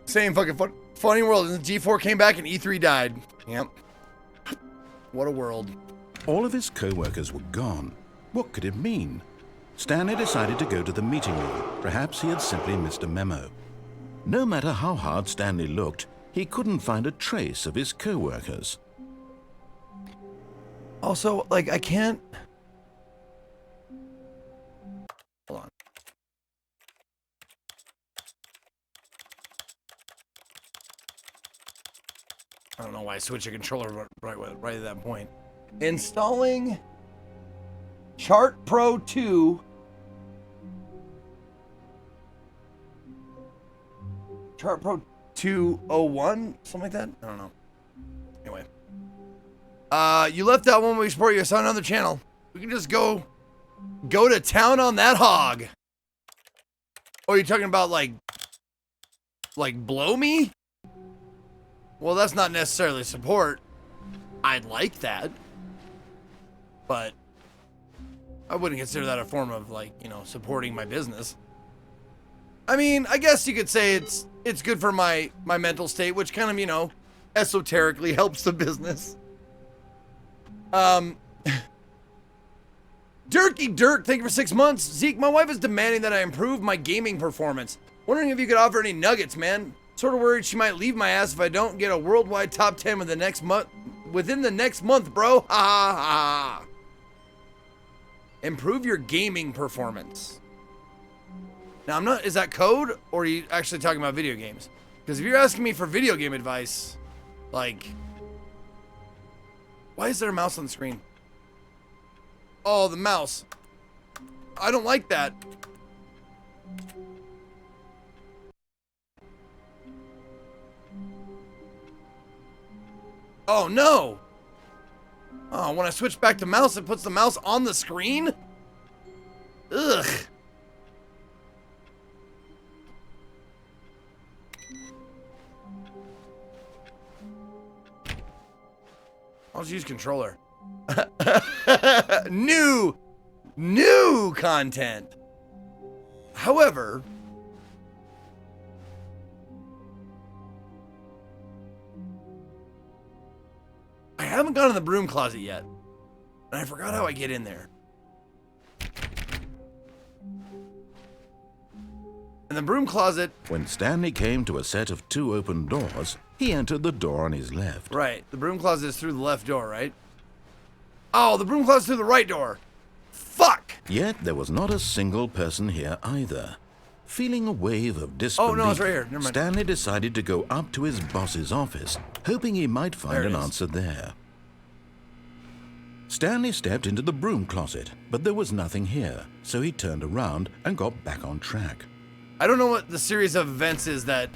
Same fucking funny world. And the G4 came back and E3 died. Yep. What a world. All of his co-workers were gone. What could it mean? Stanley decided to go to the meeting room. Perhaps he had simply missed a memo. No matter how hard Stanley looked, he couldn't find a trace of his co-workers. Also, like, I can't... Hold on. I don't know why I switched a controller right at that point. Installing Chart Pro 2. Chart Pro 201? Something like that? I don't know. Anyway. You left out one we support you. It's on another channel. We can just go to town on that hog. Oh, you're talking about like blow me? Well, that's not necessarily support. I'd like that. But I wouldn't consider that a form of, like, you know, supporting my business. I mean, I guess you could say it's good for my mental state, which kind of, you know, esoterically helps the business. Dirky Dirk, thank you for 6 months. Zeke, my wife is demanding that I improve my gaming performance. Wondering if you could offer any nuggets, man. Sort of worried she might leave my ass if I don't get a worldwide top 10 within the next month, bro. Ha ha ha. Improve your gaming performance. Now, I'm not, is that code, or are you actually talking about video games? Because if you're asking me for video game advice, like, why is there a mouse on the screen? Oh, the mouse. I don't like that. Oh, no. Oh, when I switch back to mouse, it puts the mouse on the screen? Ugh. I'll just use controller. New content. However, I haven't gone in the broom closet yet, and I forgot how I get in there. In the broom closet... When Stanley came to a set of 2 open doors, he entered the door on his left. Right, the broom closet is through the left door, right? Oh, the broom closet's through the right door. Fuck! Yet there was not a single person here either. Feeling a wave of disbelief, oh, no, it's right here. Never mind. Stanley decided to go up to his boss's office, hoping he might find an answer there. Stanley stepped into the broom closet, but there was nothing here, so he turned around and got back on track. I don't know what the series of events is that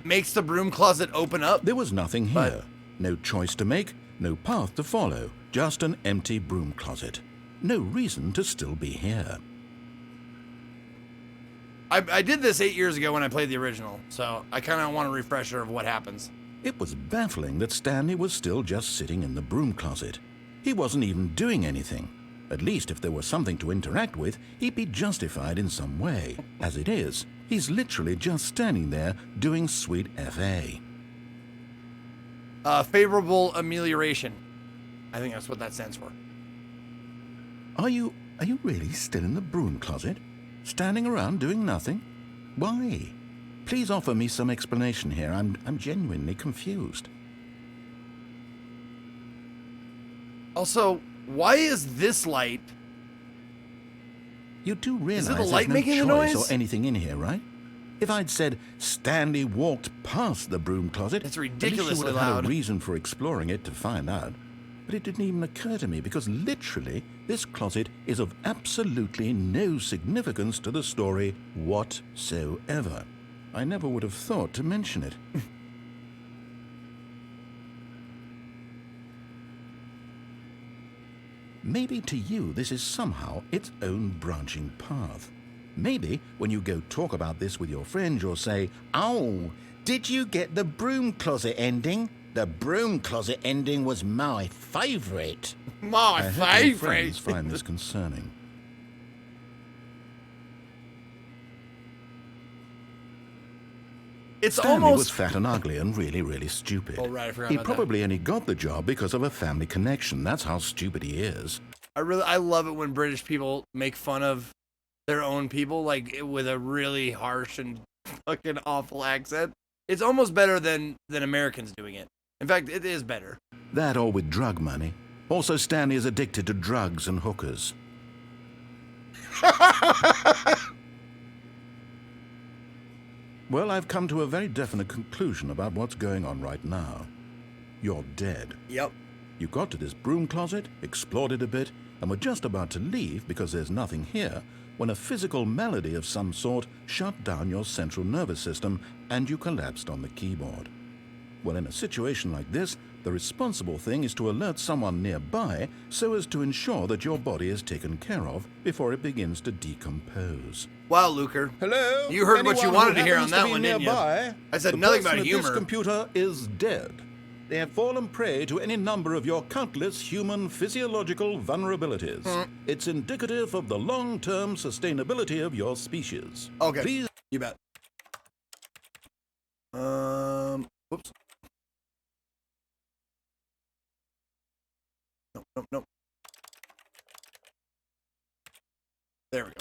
makes the broom closet open up. There was nothing here. No choice to make, no path to follow, just an empty broom closet. No reason to still be here. I did this 8 years ago when I played the original, so I kind of want a refresher of what happens. It was baffling that Stanley was still just sitting in the broom closet. He wasn't even doing anything. At least if there was something to interact with, he'd be justified in some way. As it is, he's literally just standing there doing sweet FA. Favorable amelioration. I think that's what that stands for. Are you really still in the broom closet? Standing around doing nothing? Why? Please offer me some explanation here. I'm genuinely confused. Also, why is this light? You do realize the there's light no making the choice noise? or anything in here, right? If I'd said Stanley walked past the broom closet, It's at least ridiculously you would have had loud. a reason for exploring it to find out. But it didn't even occur to me because literally this closet is of absolutely no significance to the story whatsoever. I never would have thought to mention it. Maybe to you this is somehow its own branching path. Maybe when you go talk about this with your friends, you'll say, "Oh, did you get the broom closet ending? The broom closet ending was my favorite." My I hope your favorite. friends find this concerning. It's Stanley almost... was fat and ugly and really, really stupid. Oh, right, I forgot He about that. probably only got the job because of a family connection. That's how stupid he is. I love it when British people make fun of their own people, like, with a really harsh and fucking awful accent. It's almost better than Americans doing it. In fact, it is better. That or with drug money. Also, Stanley is addicted to drugs and hookers. Well, I've come to a very definite conclusion about what's going on right now. You're dead. Yep. You got to this broom closet, explored it a bit, and were just about to leave because there's nothing here, when a physical malady of some sort shut down your central nervous system and you collapsed on the keyboard. Well, in a situation like this, the responsible thing is to alert someone nearby so as to ensure that your body is taken care of before it begins to decompose. Wow, Luker. Hello? You heard what you wanted to hear on that one, one, didn't you? nearby, I said nothing about the person humor. at this computer is dead. They have fallen prey to any number of your countless human physiological vulnerabilities. It's indicative of the long-term sustainability of your species. Okay, Please. you bet. Whoops. Nope. There we go.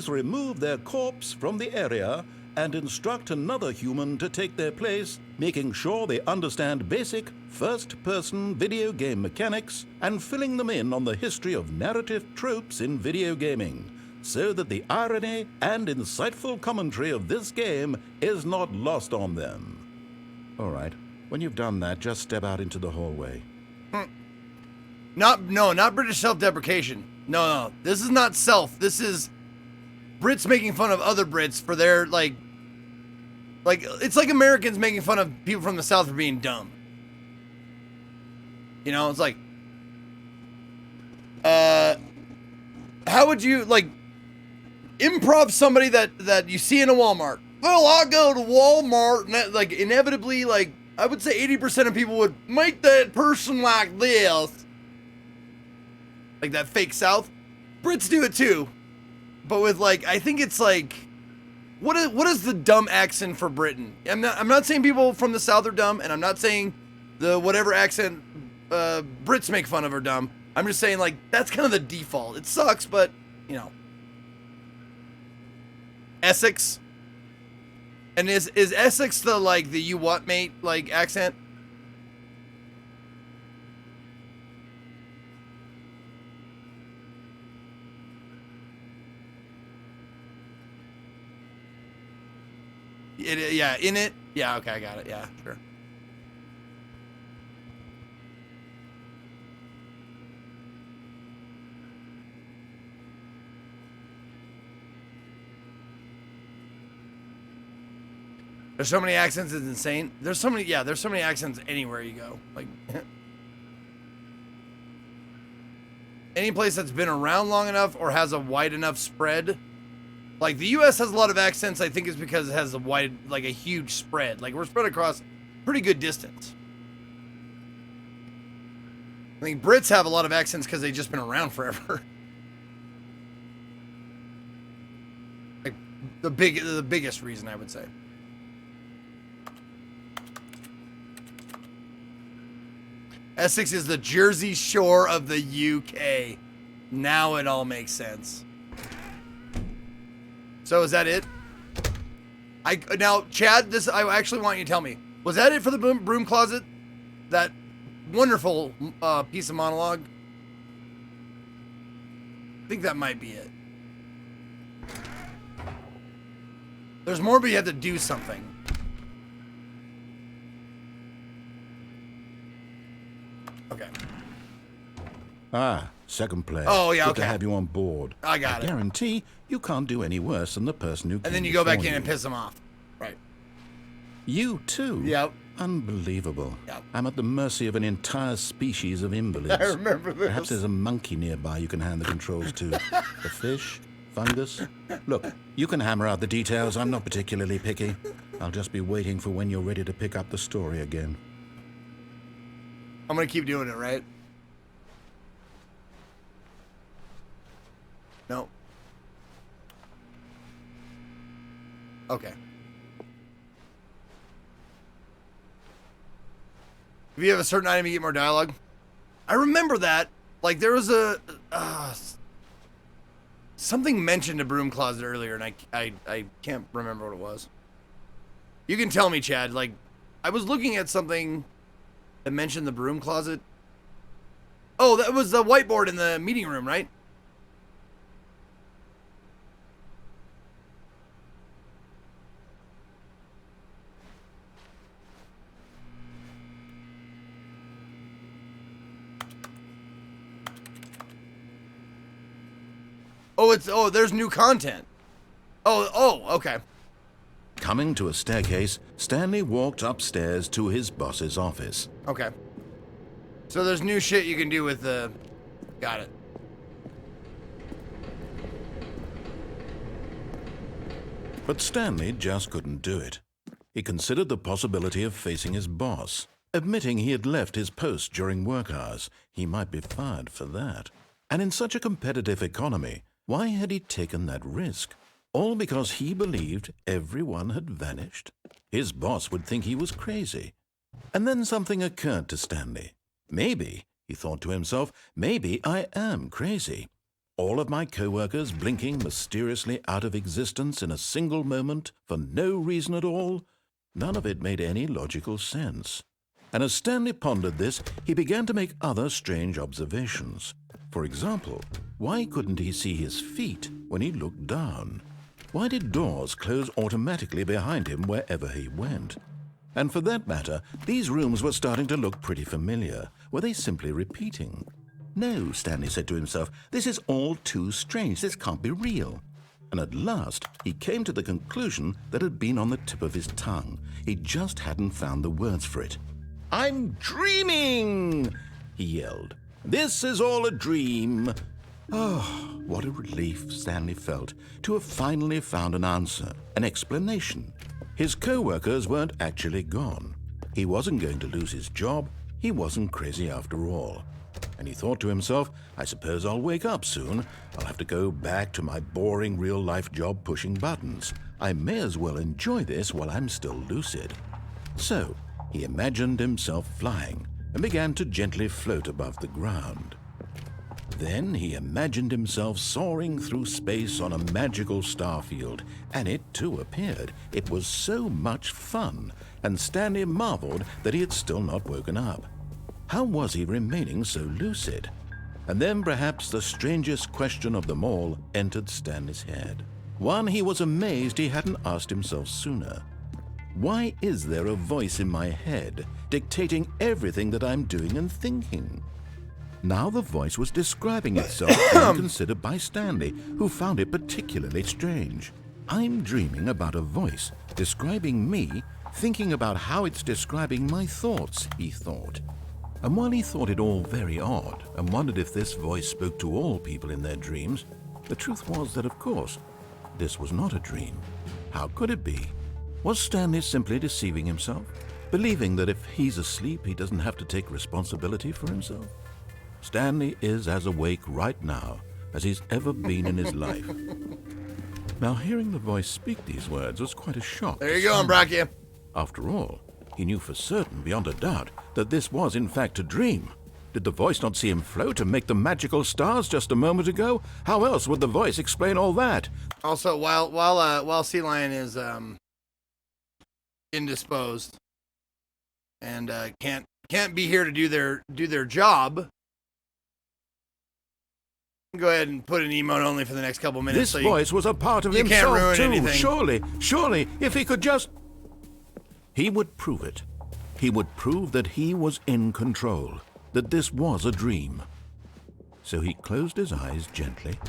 Remove their corpse from the area and instruct another human to take their place, making sure they understand basic first-person video game mechanics and filling them in on the history of narrative tropes in video gaming, so that the irony and insightful commentary of this game is not lost on them. All right, when you've done that, just step out into the hallway. Not British self-deprecation. No. This is not self. This is Brits making fun of other Brits for their, like, it's like Americans making fun of people from the South for being dumb. You know, it's like, how would you, like, improv somebody that you see in a Walmart? Well, I'll go to Walmart, and that, like, inevitably, like, I would say 80% of people would make that person like this. Like that fake South. Brits do it too. But with, like, I think it's like, what is the dumb accent for Britain? I'm not saying people from the South are dumb, and I'm not saying the whatever accent Brits make fun of are dumb. I'm just saying, like, that's kind of the default. It sucks, but, you know. Essex. And is Essex the, like, the you what mate, like, accent? Yeah, in it. Yeah, okay, I got it. Yeah, sure. There's so many accents, it's insane. There's so many accents anywhere you go. Like, any place that's been around long enough or has a wide enough spread. Like, the U.S. has a lot of accents, I think, is because it has a wide, like, a huge spread. Like, we're spread across pretty good distance. I think Brits have a lot of accents because they've just been around forever. Like, the biggest reason, I would say. Essex is the Jersey Shore of the UK. Now it all makes sense. So is that it? Now, Chad, I actually want you to tell me. Was that it for the broom closet? That wonderful piece of monologue? I think that might be it. There's more, but you have to do something. Okay. Ah, second player. Oh, yeah, Good okay. to have you on board. I got it. Guarantee you can't do any worse than the person who came And then you go back before in you. and piss them off. Right. You too? Yep. Unbelievable. Yep. I'm at the mercy of an entire species of invalids. I remember this. Perhaps there's a monkey nearby you can hand the controls to. A fish? Fungus? Look, you can hammer out the details. I'm not particularly picky. I'll just be waiting for when you're ready to pick up the story again. I'm going to keep doing it, right? No. Okay. If you have a certain item, you get more dialogue. I remember that. Like, there was a... something mentioned a broom closet earlier, and I can't remember what it was. You can tell me, Chad. Like, I was looking at something that mentioned the broom closet. Oh, that was the whiteboard in the meeting room, right? Oh, there's new content. Oh, okay. Coming to a staircase, Stanley walked upstairs to his boss's office. Okay. So there's new shit you can do with the... Got it. But Stanley just couldn't do it. He considered the possibility of facing his boss. Admitting he had left his post during work hours, he might be fired for that. And in such a competitive economy, why had he taken that risk? All because he believed everyone had vanished? His boss would think he was crazy. And then something occurred to Stanley. Maybe, he thought to himself, maybe I am crazy. All of my co-workers blinking mysteriously out of existence in a single moment for no reason at all? None of it made any logical sense. And as Stanley pondered this, he began to make other strange observations. For example, why couldn't he see his feet when he looked down? Why did doors close automatically behind him wherever he went? And for that matter, these rooms were starting to look pretty familiar. Were they simply repeating? No, Stanley said to himself, this is all too strange. This can't be real. And at last, he came to the conclusion that had been on the tip of his tongue. He just hadn't found the words for it. I'm dreaming, he yelled. This is all a dream. Oh, what a relief Stanley felt to have finally found an answer, an explanation. His co-workers weren't actually gone. He wasn't going to lose his job. He wasn't crazy after all. And he thought to himself, I suppose I'll wake up soon. I'll have to go back to my boring real-life job pushing buttons. I may as well enjoy this while I'm still lucid. So, he imagined himself flying and began to gently float above the ground. Then he imagined himself soaring through space on a magical starfield, and it too appeared. It was so much fun, and Stanley marveled that he had still not woken up. How was he remaining so lucid? And then perhaps the strangest question of them all entered Stanley's head. One he was amazed he hadn't asked himself sooner. Why is there a voice in my head dictating everything that I'm doing and thinking? Now the voice was describing itself being considered by Stanley, who found it particularly strange. I'm dreaming about a voice describing me, thinking about how it's describing my thoughts, he thought. And while he thought it all very odd and wondered if this voice spoke to all people in their dreams, the truth was that, of course, this was not a dream. How could it be? Was Stanley simply deceiving himself, believing that if he's asleep, he doesn't have to take responsibility for himself? Stanley is as awake right now as he's ever been in his life. Now, hearing the voice speak these words was quite a shock. There you go, Brachia. After all, he knew for certain, beyond a doubt, that this was in fact a dream. Did the voice not see him float and make the magical stars just a moment ago? How else would the voice explain all that? Also, while Sea Lion is indisposed and can't be here to do their job, go ahead and put an emote only for the next couple minutes. This voice was a part of himself can't ruin too. anything. Surely, if he could just... He would prove it. He would prove that he was in control, that this was a dream. So he closed his eyes gently,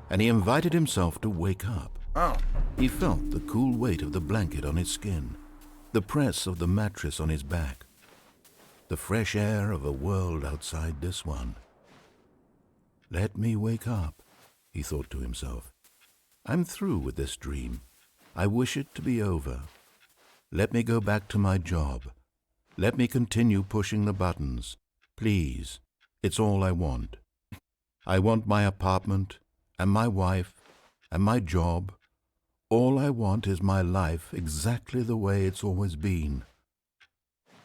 and he invited himself to wake up. Oh. He felt the cool weight of the blanket on his skin, the press of the mattress on his back, the fresh air of a world outside this one. Let me wake up, he thought to himself. I'm through with this dream. I wish it to be over. Let me go back to my job. Let me continue pushing the buttons. Please, it's all I want. I want my apartment and my wife and my job. All I want is my life exactly the way it's always been.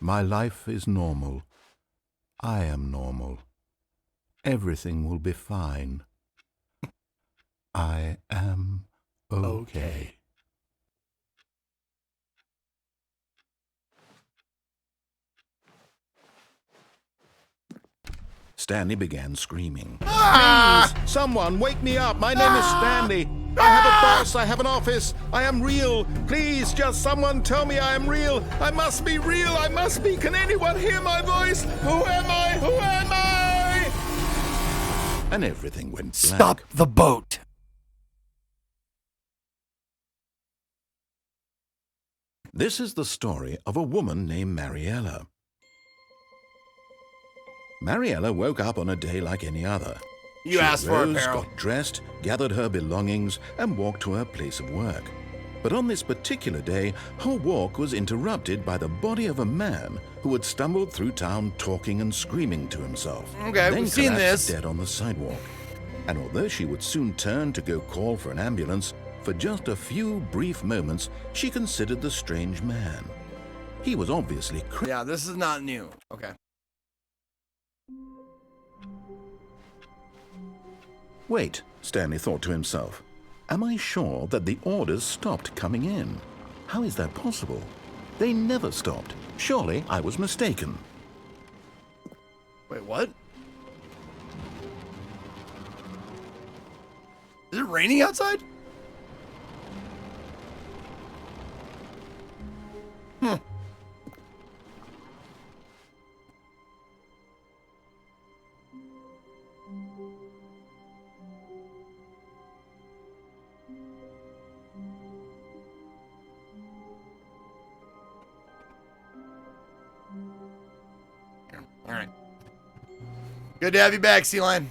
My life is normal. I am normal. Everything will be fine. I am okay. Stanley began screaming. Please, someone wake me up. My name is Stanley. I have a boss. I have an office. I am real. Please, just someone tell me I am real. I must be real. I must be. Can anyone hear my voice? Who am I? Who am I? And everything went blank. Stop the boat. This is the story of a woman named Mariella. Mariella woke up on a day like any other. You asked for it, Peril. Got dressed, gathered her belongings, and walked to her place of work. But on this particular day, her walk was interrupted by the body of a man who had stumbled through town talking and screaming to himself. Okay, then we've seen collapsed this. dead on the sidewalk. And although she would soon turn to go call for an ambulance, for just a few brief moments, she considered the strange man. He was obviously crazy. Yeah, this is not new. Okay. Wait, Stanley thought to himself. Am I sure that the orders stopped coming in? How is that possible? They never stopped. Surely I was mistaken. Wait, what? Is it raining outside? Hmm. All right. Good to have you back, Sea Lion.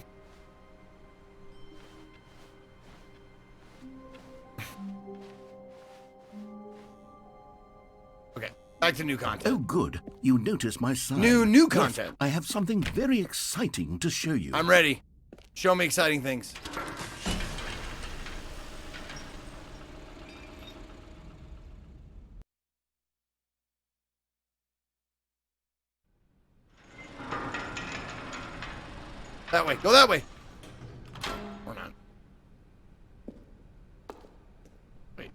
Okay, back to new content. Oh, good. You noticed my sign. New Yes, content. I have something very exciting to show you. I'm ready. Show me exciting things. That way. Go that way. Or not. Wait.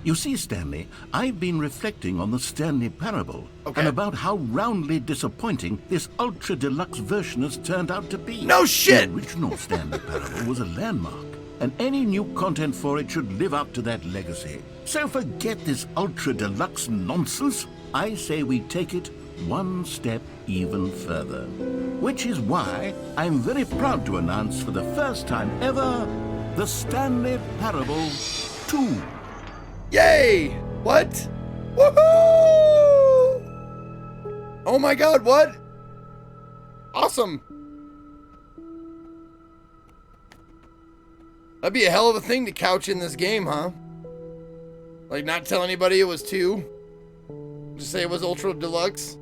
You see, Stanley, I've been reflecting on the Stanley Parable and about how roundly disappointing this ultra deluxe version has turned out to be. No shit! The original Stanley Parable was a landmark, and any new content for it should live up to that legacy. So forget this ultra deluxe nonsense. I say we take it one step even further. Which is why I'm very proud to announce for the first time ever, the Stanley Parable 2. Yay! What? Woohoo! Oh my god, what? Awesome. That'd be a hell of a thing to couch in this game, huh? Like, not tell anybody it was 2? Just say it was Ultra Deluxe?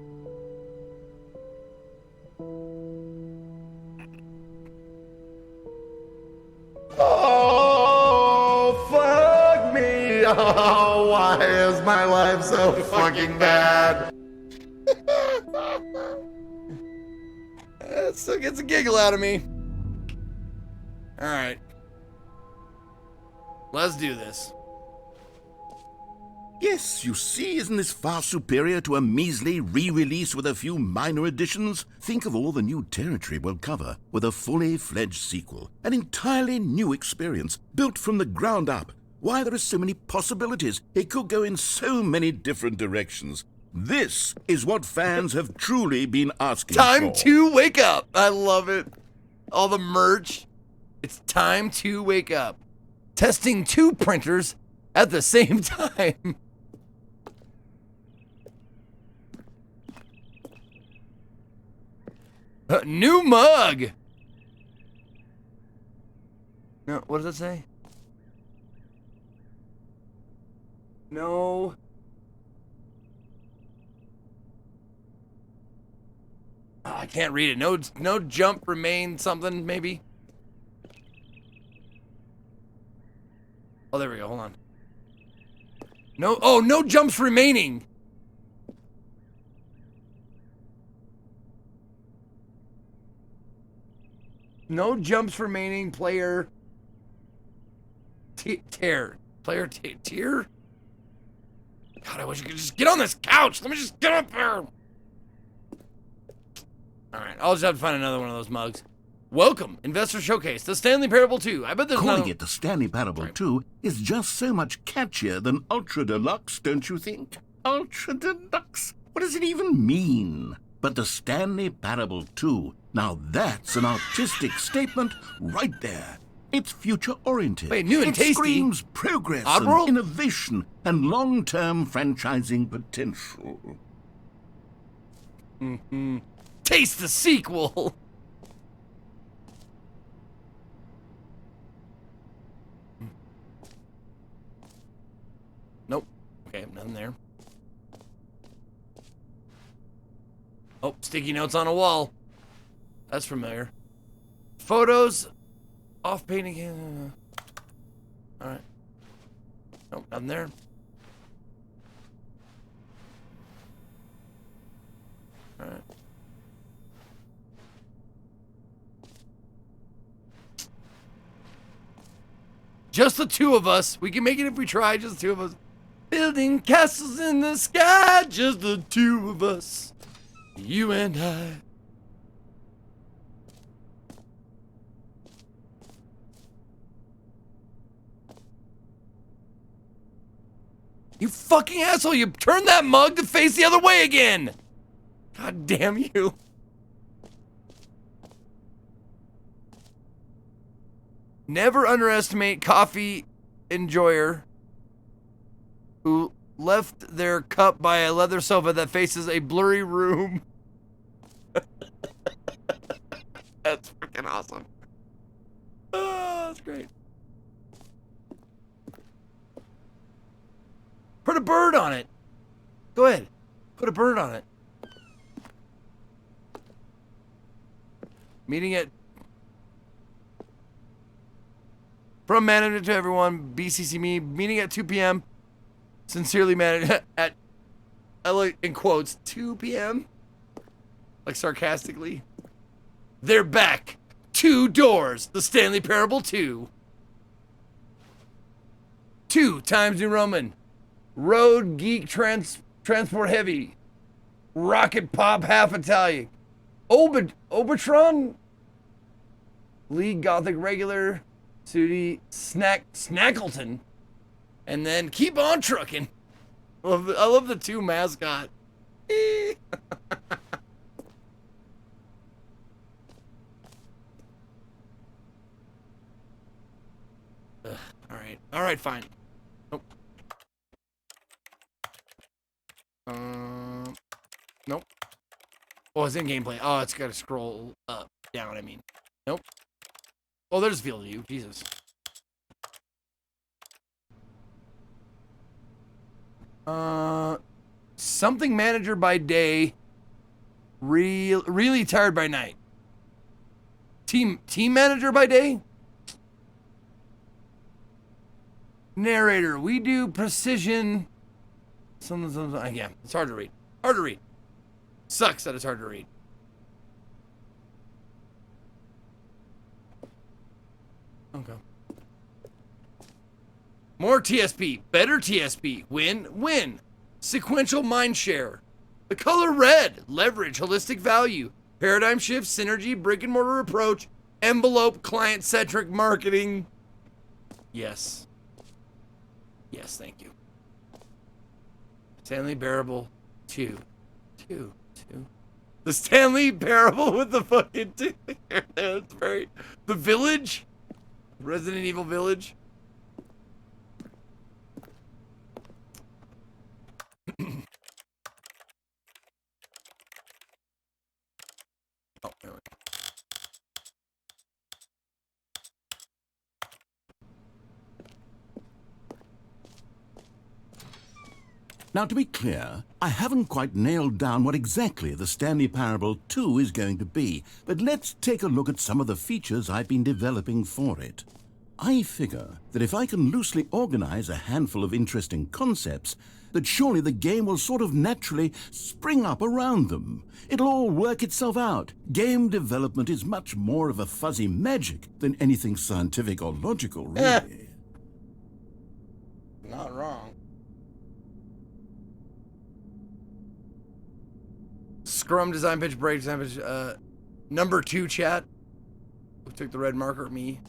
Oh, fuck me. Oh, why is my life so fucking bad? That still gets a giggle out of me. Alright. Let's do this. Yes, you see, isn't this far superior to a measly re-release with a few minor additions? Think of all the new territory we'll cover with a fully fledged sequel. An entirely new experience, built from the ground up. Why, there are so many possibilities. It could go in so many different directions. This is what fans have truly been asking for. Time to wake up. I love it. All the merch. It's time to wake up. Testing 2 printers at the same time. New mug. No, what does it say? No. Oh, I can't read it. No jump remain something, maybe. Oh, there we go. Hold on. No, oh, no jumps remaining. No jumps remaining, player. Tear. Player tier? God, I wish you could just get on this couch. Let me just get up there. Alright, I'll just have to find another one of those mugs. Welcome, Investor Showcase, the Stanley Parable 2. I bet there's Calling it the Stanley Parable 2 is just so much catchier than Ultra Deluxe, don't you think? Ultra Deluxe? What does it even mean? But the Stanley Parable 2, now that's an artistic statement right there. It's future-oriented. Wait, new and it tasty. Screams progress Oddworld? and innovation and long-term franchising potential. Taste the sequel. Nope. Okay, nothing there. Oh, sticky notes on a wall. That's familiar. Photos. Off painting. Alright. Nope, nothing there. Alright. Just the two of us. We can make it if we try, just the two of us. Building castles in the sky, just the two of us. You and I. You fucking asshole, you turned that mug to face the other way again! God damn you. Never underestimate coffee enjoyer who left their cup by a leather sofa that faces a blurry room. That's freaking awesome. Oh, that's great. Put a bird on it. Go ahead. Put a bird on it. Meeting at... From management to everyone, BCC me, meeting at 2 p.m. Sincerely managed at, I like in quotes, 2 p.m. Like sarcastically. They're back. 2 doors. The Stanley Parable 2. 2 times New Roman. Road Geek Transport Heavy. Rocket Pop Half Italian. Obertron. League Gothic Regular. Sudi Snackleton. And then keep on trucking. I love the 2 mascot. All right, fine. Nope. Nope. Oh, it's in gameplay. Oh, it's got to scroll up, down. I mean, nope. Oh, there's field view. Jesus. Something manager by day. Really tired by night. Team manager by day. Narrator. We do precision. Something. Yeah, it's hard to read. Hard to read. Sucks that it's hard to read. Okay. More TSP. Better TSP. Win. Sequential mind share. The color red. Leverage. Holistic value. Paradigm shift. Synergy. Brick and mortar approach. Envelope. Client-centric marketing. Yes. Yes, thank you. Stanley Parable 2. The Stanley Parable with the fucking 2. That's very... The Village? Resident Evil Village? Oh, there we go. Now, to be clear, I haven't quite nailed down what exactly the Stanley Parable 2 is going to be, but let's take a look at some of the features I've been developing for it. I figure that if I can loosely organize a handful of interesting concepts, that surely the game will sort of naturally spring up around them. It'll all work itself out. Game development is much more of a fuzzy magic than anything scientific or logical, really. Not wrong. Scrum design pitch, break design pitch, number 2 chat. Who took the red marker? Me.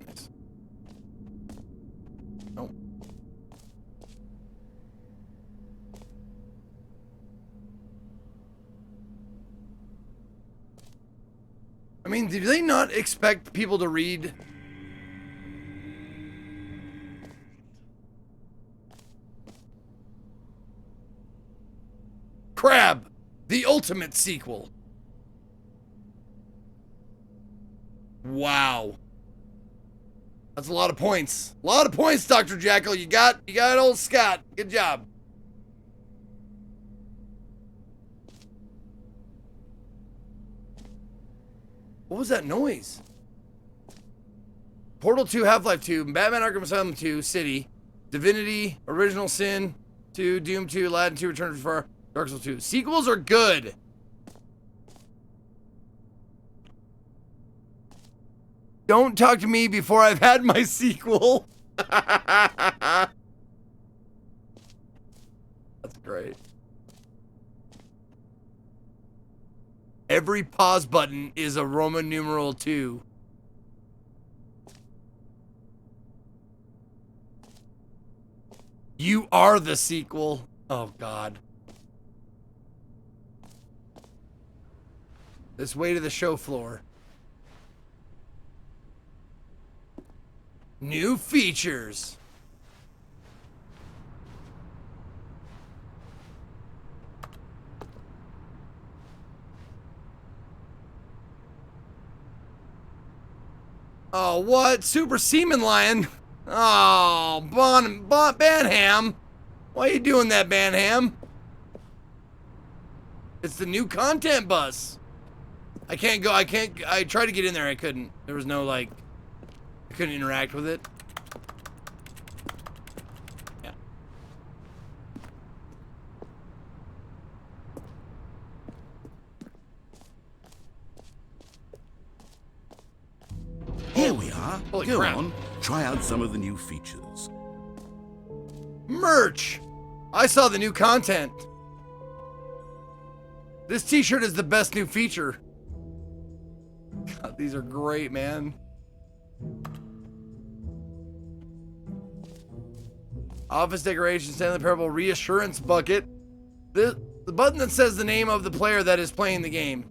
Nice. Nope. I mean, do they not expect people to read? Crab, the ultimate sequel. Wow. That's a lot of points. A lot of points, Dr. Jackal. You got old Scott. Good job. What was that noise? Portal 2, Half-Life 2, Batman Arkham Asylum 2, City, Divinity, Original Sin 2, Doom 2, Aladdin 2, Return to Far, Dark Souls 2. Sequels are good. Don't talk to me before I've had my sequel. That's great. Every pause button is a Roman numeral 2. You are the sequel. Oh, God. This way to the show floor. New features. Oh, what? Super Seaman Lion? Oh, Banham. Why are you doing that, Banham? It's the new content bus. I tried to get in there, I couldn't. There was no, like, I couldn't interact with it. Yeah. Here we are. Holy Go crap. on, try out some of the new features. Merch! I saw the new content. This t-shirt is the best new feature. God, these are great, man. Office decoration, Stanley Parable, reassurance bucket. The button that says the name of the player that is playing the game.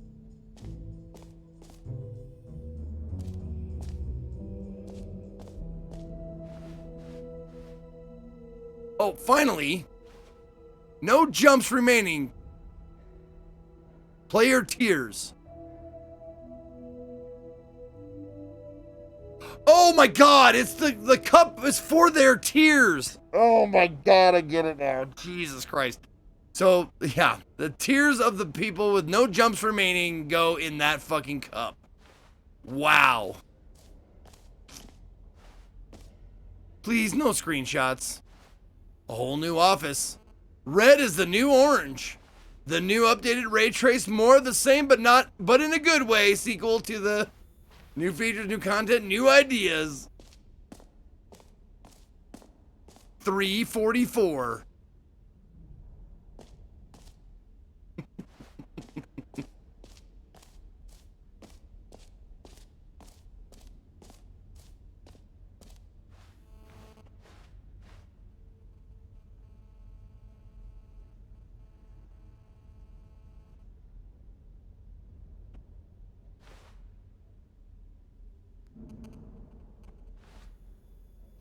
Oh, finally. No jumps remaining. Player tears. Oh my God, it's the cup is for their tears. Oh my God, I get it now. Jesus Christ. So, yeah, the tears of the people with no jumps remaining go in that fucking cup. Wow. Please, no screenshots. A whole new office. Red is the new orange. The new updated ray trace, more of the same, but in a good way, sequel to the new features, new content, new ideas. 344.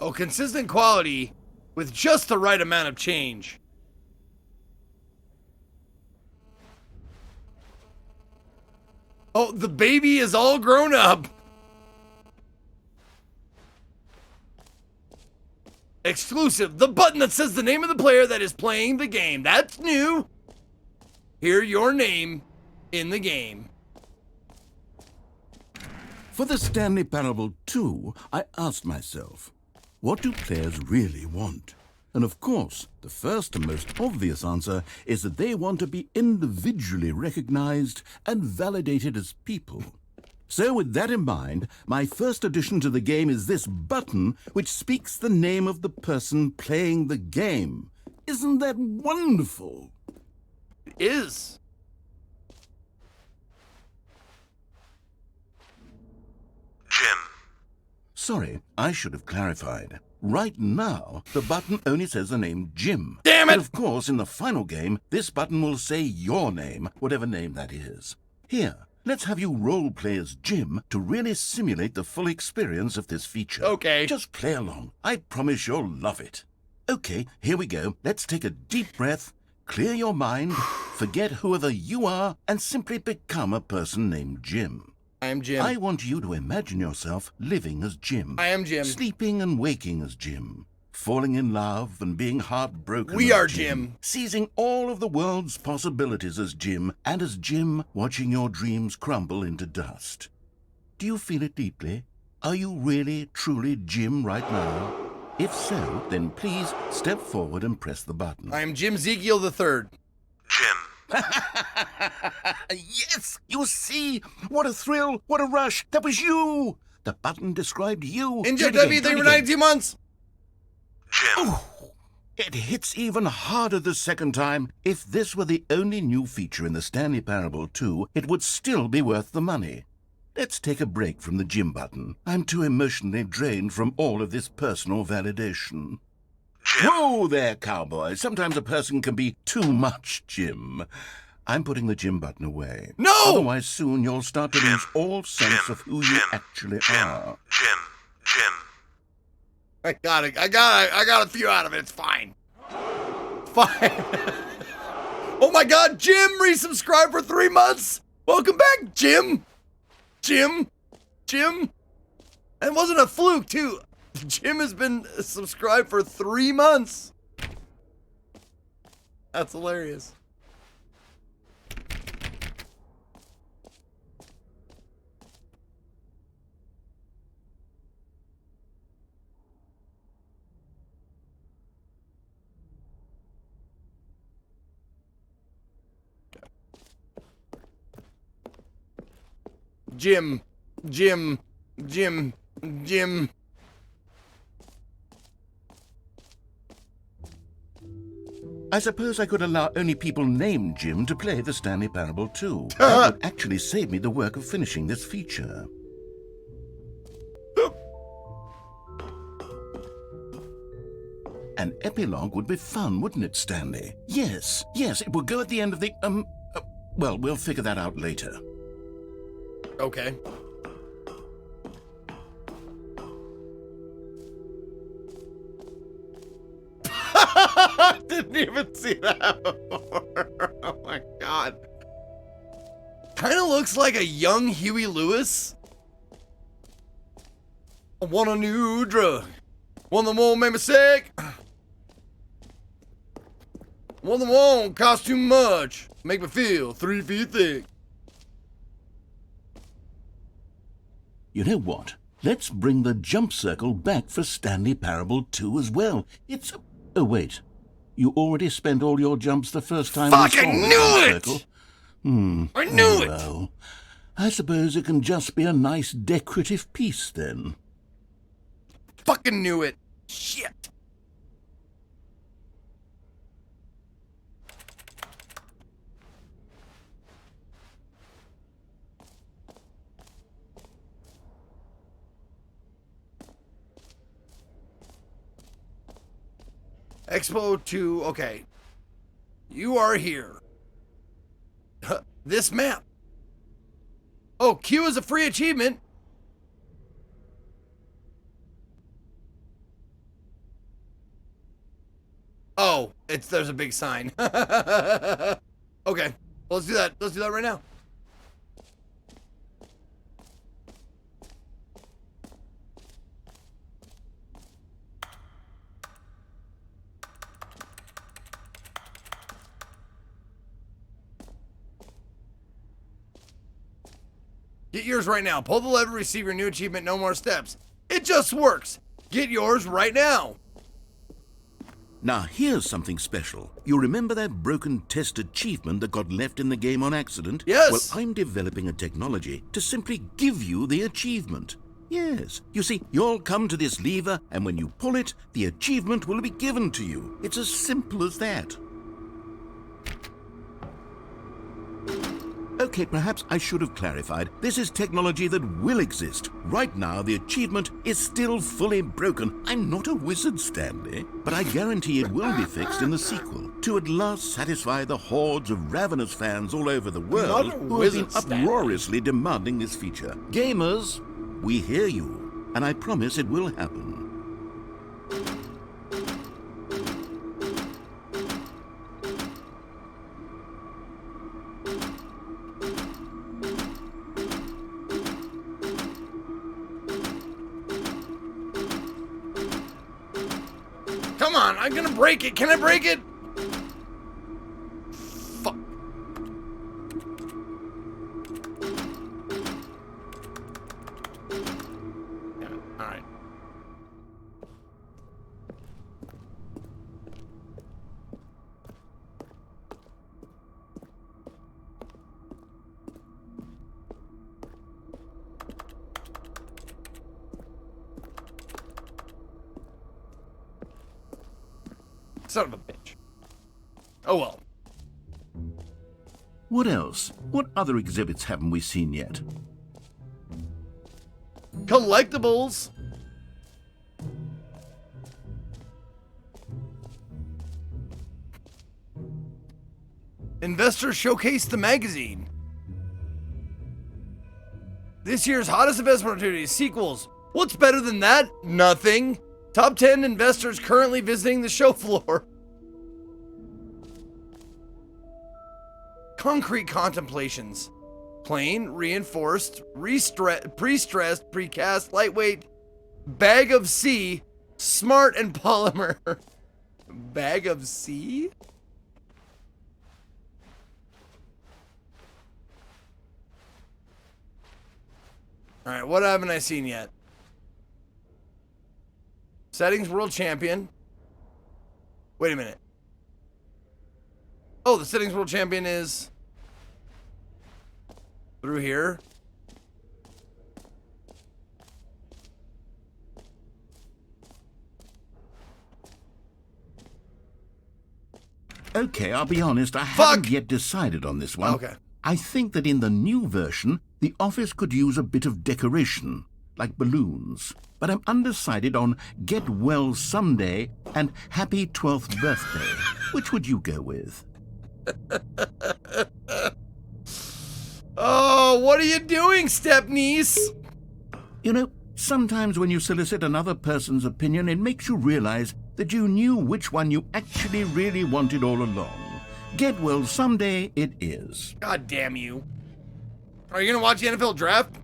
Oh, consistent quality with just the right amount of change. Oh, the baby is all grown up. Exclusive. The button that says the name of the player that is playing the game. That's new. Hear your name in the game. For the Stanley Parable 2, I asked myself, what do players really want? And of course, the first and most obvious answer is that they want to be individually recognized and validated as people. So with that in mind, my first addition to the game is this button which speaks the name of the person playing the game. Isn't that wonderful? It is. Jim. Sorry, I should have clarified. Right now, the button only says the name Jim. Damn it! But of course, in the final game, this button will say your name, whatever name that is. Here, let's have you role-play as Jim to really simulate the full experience of this feature. Okay. Just play along. I promise you'll love it. Okay, here we go. Let's take a deep breath, clear your mind, forget whoever you are, and simply become a person named Jim. I am Jim. I want you to imagine yourself living as Jim. I am Jim. Sleeping and waking as Jim. Falling in love and being heartbroken We as are Jim. Seizing all of the world's possibilities as Jim, and as Jim, watching your dreams crumble into dust. Do you feel it deeply? Are you really, truly Jim right now? If so, then please step forward and press the button. I am Jim Ezekiel III. Jim. Yes! You see? What a thrill! What a rush! That was you! The button described you. Inject Do it again, everything do for it again. 92 months. Jim. It hits even harder the second time. If this were the only new feature in the Stanley Parable 2, it would still be worth the money. Let's take a break from the Jim button. I'm too emotionally drained from all of this personal validation. Jim. Whoa there, cowboy. Sometimes a person can be too much Jim. I'm putting the Jim button away. No! Otherwise, soon you'll start to Jim. lose all sense Jim. of who you Jim. actually Jim. are. Jim. I got it. I got a few out of it. It's fine. Fine. Oh my God, Jim resubscribed for 3 months. Welcome back, Jim. Jim. That wasn't a fluke, too. Jim has been subscribed for 3 months. That's hilarious. Jim. I suppose I could allow only people named Jim to play the Stanley Parable 2. That would actually save me the work of finishing this feature. An epilogue would be fun, wouldn't it, Stanley? Yes, it would go at the end of the, well, we'll figure that out later. Okay. Didn't even see that before. Oh my God. Kind of looks like a young Huey Lewis. I want a new drug. One that won't make me sick. One that won't cost too much. Make me feel 3 feet thick. You know what? Let's bring the jump circle back for Stanley Parable 2 as well. It's... Oh, wait. You already spent all your jumps the first time we saw Fucking the knew jump it! circle. I knew it! Well, I suppose it can just be a nice decorative piece then. Fucking knew it. Shit. Expo 2, okay. You are here. This map. Oh, Q is a free achievement. Oh, there's a big sign. Okay, well, let's do that. Let's do that right now. Get yours right now. Pull the lever, receive your new achievement, no more steps. It just works. Get yours right now. Now, here's something special. You remember that broken test achievement that got left in the game on accident? Yes. Well, I'm developing a technology to simply give you the achievement. Yes. You see, you'll come to this lever, and when you pull it, the achievement will be given to you. It's as simple as that. Okay, perhaps I should have clarified. This is technology that will exist. Right now, the achievement is still fully broken. I'm not a wizard, Stanley, but I guarantee it will be fixed in the sequel to at last satisfy the hordes of ravenous fans all over the world who have been uproariously demanding this feature. Gamers, we hear you, and I promise it will happen. Come on, I'm gonna break it. Can I break it? Fuck. Damn it. All right. Son of a bitch. Oh well. What else? What other exhibits haven't we seen yet? Collectibles. Investor Showcase the magazine. This year's hottest investment opportunities, sequels. What's better than that? Nothing. Top 10 investors currently visiting the show floor. Concrete contemplations. Plain, reinforced, pre-stressed, precast, lightweight, bag of C, smart and polymer. Bag of C? Alright, what haven't I seen yet? Settings World Champion. Wait a minute. Oh, the Settings World Champion is through here. Okay, I'll be honest, I haven't yet decided on this one. Okay. I think that in the new version, the office could use a bit of decoration, like balloons. But I'm undecided on Get Well Someday and Happy 12th Birthday. Which would you go with? Oh, what are you doing, step-niece? You know, sometimes when you solicit another person's opinion, it makes you realize that you knew which one you actually really wanted all along. Get Well Someday it is. God damn you. Are you gonna watch the NFL draft?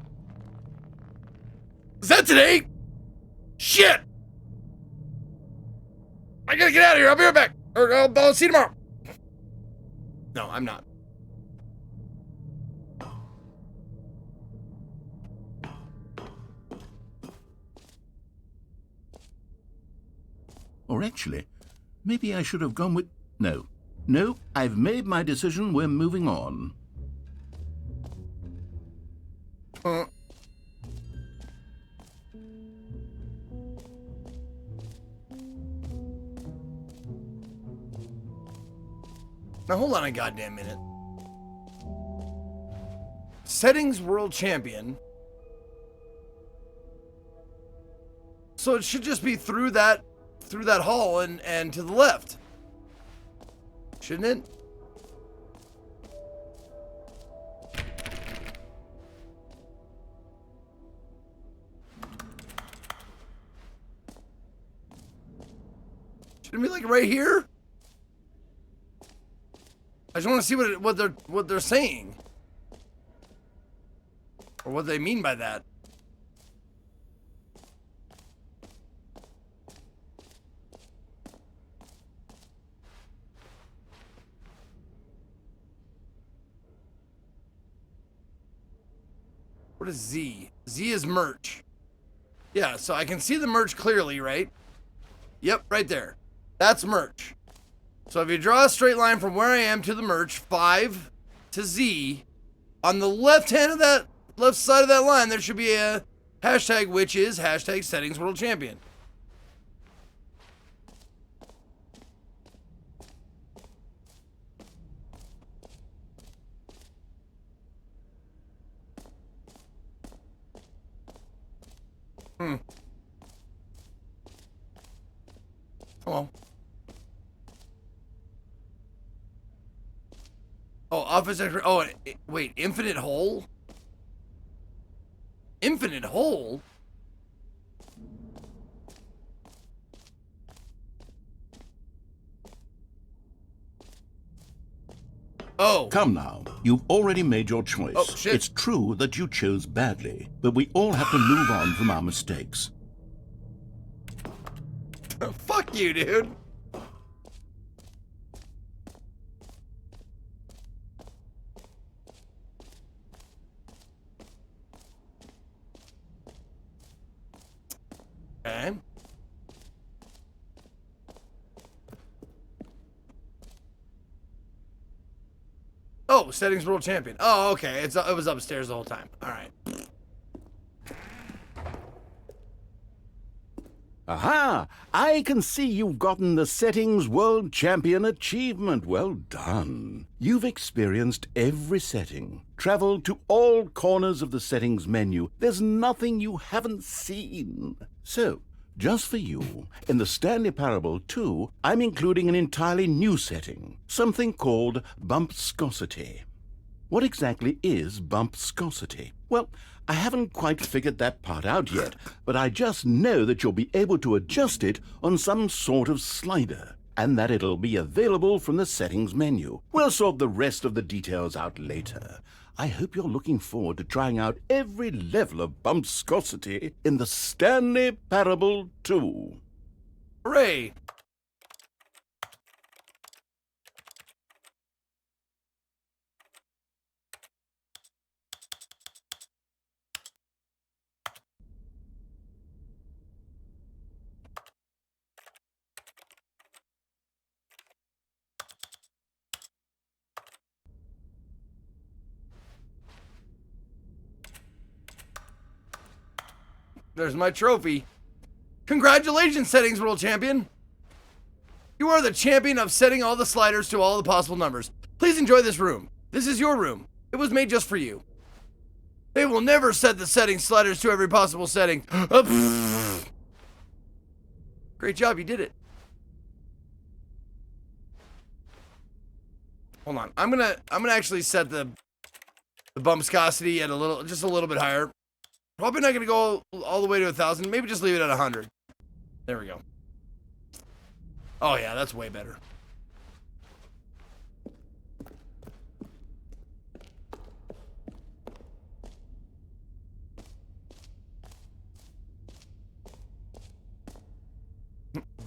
Is that today? Shit! I gotta get out of here. I'll be right back. Or I'll see you tomorrow. No, I'm not. Or actually, maybe I should have gone with... No. No, I've made my decision. We're moving on. Now hold on a goddamn minute. Settings World Champion. So it should just be through that hall and to the left. Shouldn't it? Shouldn't it be like right here? I just want to see what they're saying, or what they mean by that. What is Z? Z is merch. Yeah, so I can see the merch clearly, right? Yep, right there. That's merch. So if you draw a straight line from where I am to the merch, 5 to Z, on the left side of that line, there should be a hashtag, which is hashtag settings world champion. Hello. Oh, office. Oh, wait. Infinite hole? Infinite hole? Oh. Come now. You've already made your choice. Oh, shit. It's true that you chose badly, but we all have to move on from our mistakes. Fuck you, dude. Okay. Oh, settings world champion. Oh, okay. It was upstairs the whole time. All right. Aha! I can see you've gotten the Settings World Champion achievement. Well done. You've experienced every setting, traveled to all corners of the settings menu. There's nothing you haven't seen. So, just for you, in the Stanley Parable 2, I'm including an entirely new setting, something called bumpscosity. What exactly is bumpscosity? Well, I haven't quite figured that part out yet, but I just know that you'll be able to adjust it on some sort of slider, and that it'll be available from the settings menu. We'll sort the rest of the details out later. I hope you're looking forward to trying out every level of bumpscosity in the Stanley Parable 2. Hooray! There's my trophy. Congratulations, Settings World Champion. You are the champion of setting all the sliders to all the possible numbers. Please enjoy this room. This is your room. It was made just for you. They will never set the setting sliders to every possible setting. Great job, you did it. Hold on. I'm gonna actually set the bumpscosity at just a little bit higher. Probably not gonna go all the way to 1,000. Maybe just leave it at 100. There we go. Oh yeah, that's way better.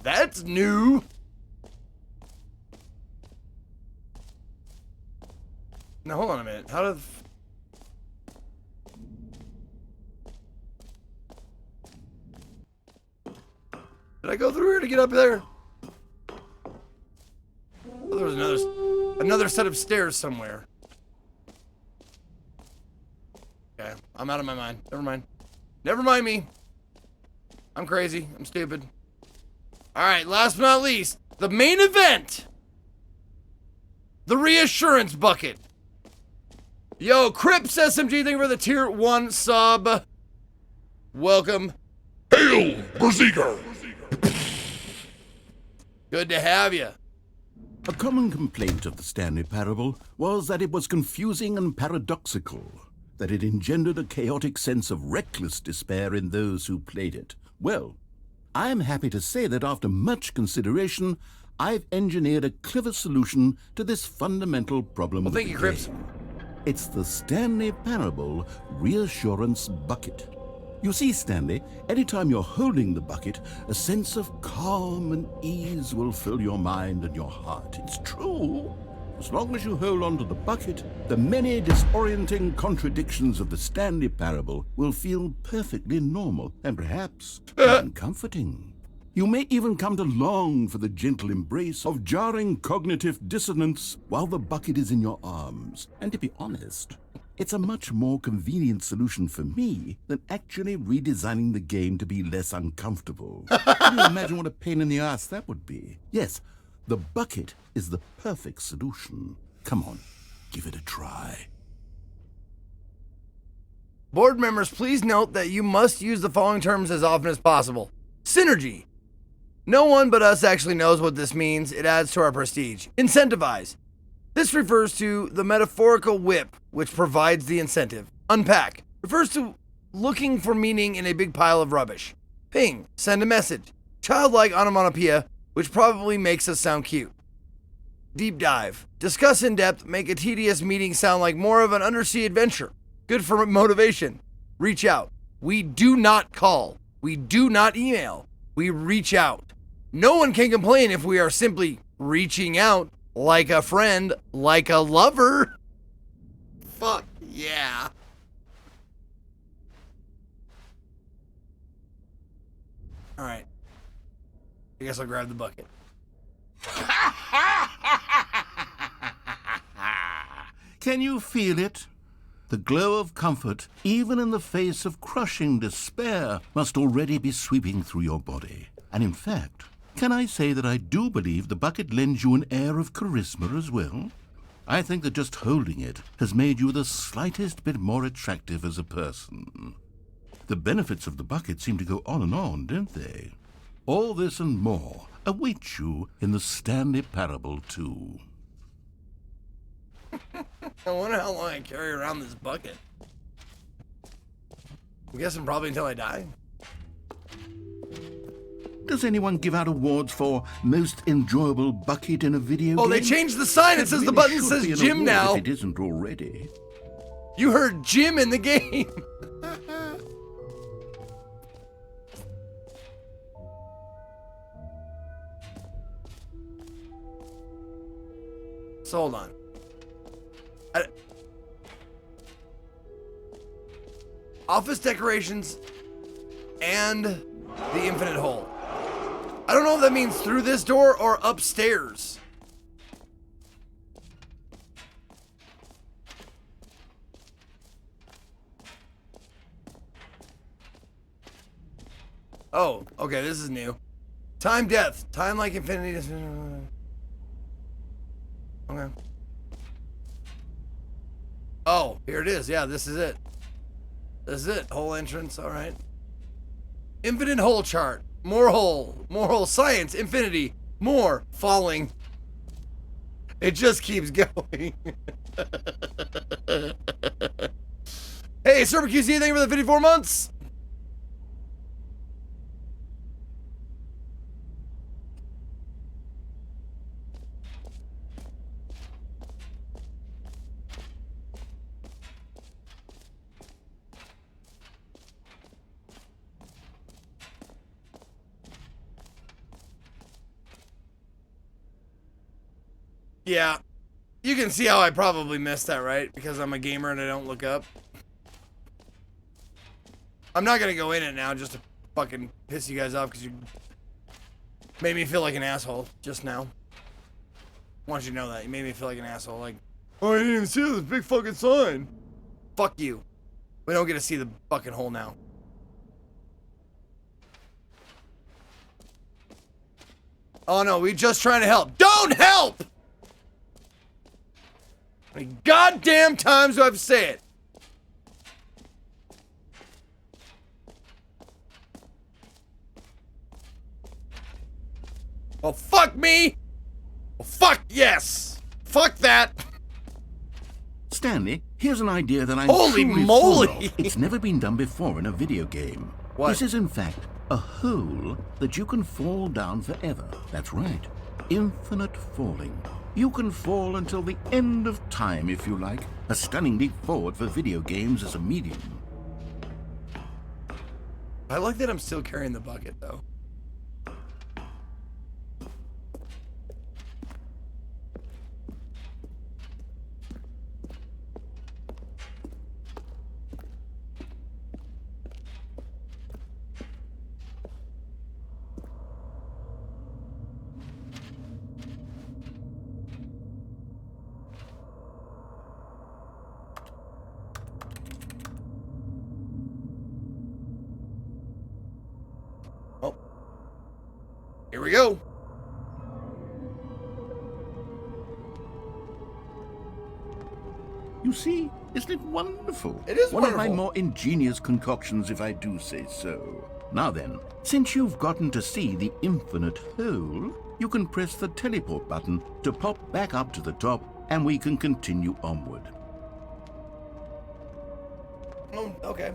That's new. Now hold on a minute. How did? Did I go through here to get up there? Oh, there was another set of stairs somewhere. Okay, I'm out of my mind. Never mind. Never mind me. I'm crazy. I'm stupid. Alright, last but not least, the main event. The reassurance bucket. Yo, Crips SMG, thank you for the tier 1 sub. Welcome. Hail, Berserker! Good to have you. A common complaint of the Stanley Parable was that it was confusing and paradoxical, that it engendered a chaotic sense of reckless despair in those who played it. Well, I am happy to say that after much consideration, I've engineered a clever solution to this fundamental problem. Well, thank you, Crips. It's the Stanley Parable Reassurance Bucket. You see, Stanley, anytime you're holding the bucket, a sense of calm and ease will fill your mind and your heart. It's true. As long as you hold on to the bucket, the many disorienting contradictions of the Stanley parable will feel perfectly normal and perhaps even comforting. You may even come to long for the gentle embrace of jarring cognitive dissonance while the bucket is in your arms. And to be honest, it's a much more convenient solution for me than actually redesigning the game to be less uncomfortable. Can you imagine what a pain in the ass that would be? Yes, the bucket is the perfect solution. Come on, give it a try. Board members, please note that you must use the following terms as often as possible. Synergy. No one but us actually knows what this means. It adds to our prestige. Incentivize. This refers to the metaphorical whip, which provides the incentive. Unpack. Refers to looking for meaning in a big pile of rubbish. Ping. Send a message. Childlike onomatopoeia, which probably makes us sound cute. Deep dive. Discuss in depth, make a tedious meeting sound like more of an undersea adventure. Good for motivation. Reach out. We do not call. We do not email. We reach out. No one can complain if we are simply reaching out like a friend, like a lover. Fuck yeah. All right. I guess I'll grab the bucket. Can you feel it? The glow of comfort, even in the face of crushing despair, must already be sweeping through your body. And in fact, can I say that I do believe the bucket lends you an air of charisma as well? I think that just holding it has made you the slightest bit more attractive as a person. The benefits of the bucket seem to go on, don't they? All this and more await you in the Stanley Parable 2. I wonder how long I carry around this bucket. I'm guessing probably until I die. Does anyone give out awards for most enjoyable bucket in a video game? Oh, they changed the sign. It says the button says Jim now. If it isn't already. You heard Jim in the game. So hold on. Office decorations and the infinite hole. I don't know if that means through this door or upstairs. Oh, okay, this is new. Time death. Time like infinity. Okay. Oh, here it is. Yeah, this is it. This is it. Hole entrance. All right. Infinite hole chart. More hole. More hole. Science. Infinity. More. Falling. It just keeps going. Hey, Server QC, thank you for the 54 months. Yeah, you can see how I probably missed that, right? Because I'm a gamer and I don't look up. I'm not gonna go in it now just to fucking piss you guys off because you made me feel like an asshole just now. I want you to know that. You made me feel like an asshole. Like, oh, I didn't even see this big fucking sign. Fuck you. We don't get to see the fucking hole now. Oh no, we just trying to help. Don't help! How many goddamn times do I have to say it? Oh, fuck me! Oh, fuck yes! Fuck that! Stanley, here's an idea that I'm Holy truly moly! full of. It's never been done before in a video game. What? This is, in fact, a hole that you can fall down forever. That's right. Infinite falling. You can fall until the end of time, if you like. A stunning leap forward for video games as a medium. I like that I'm still carrying the bucket, though. Here we go. You see, isn't it wonderful? It is one wonderful. of my more ingenious concoctions, if I do say so. Now then, since you've gotten to see the infinite hole, you can press the teleport button to pop back up to the top, and we can continue onward. Oh, okay.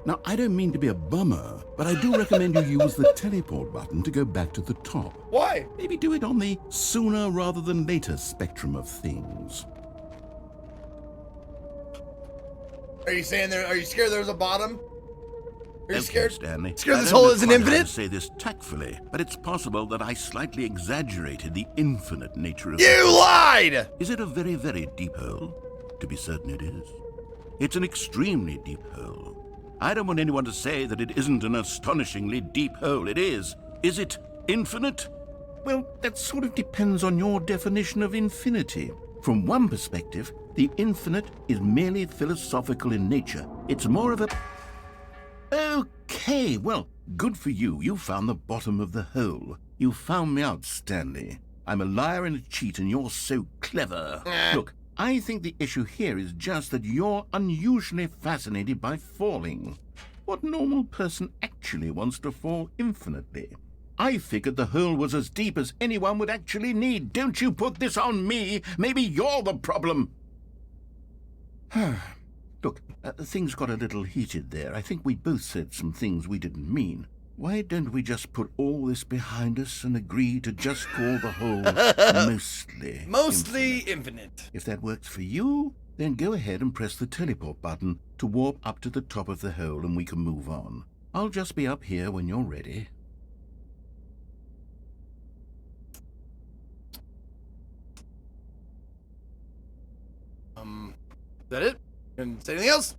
Now, I don't mean to be a bummer, but I do recommend you use the teleport button to go back to the top. Why? Maybe do it on the sooner rather than later spectrum of things. Are you saying there? Are you scared there's a bottom? Are you scared? Stanley. Scared I this don't hole know isn't quite how infinite? to say this tactfully, but it's possible that I slightly exaggerated the infinite nature of You lied! Is it a very, very deep hole? To be certain it is. It's an extremely deep hole. I don't want anyone to say that it isn't an astonishingly deep hole. It is. Is it infinite? Well, that sort of depends on your definition of infinity. From one perspective, the infinite is merely philosophical in nature. It's more of a... Okay, well, good for you. You found the bottom of the hole. You found me out, Stanley. I'm a liar and a cheat, and you're so clever. Look, I think the issue here is just that you're unusually fascinated by falling. What normal person actually wants to fall infinitely? I figured the hole was as deep as anyone would actually need. Don't you put this on me. Maybe you're the problem. Look, things got a little heated there. I think we both said some things we didn't mean. Why don't we just put all this behind us and agree to just call the hole mostly infinite. If that works for you, then go ahead and press the teleport button to warp up to the top of the hole and we can move on. I'll just be up here when you're ready. Is that it? Can say anything else?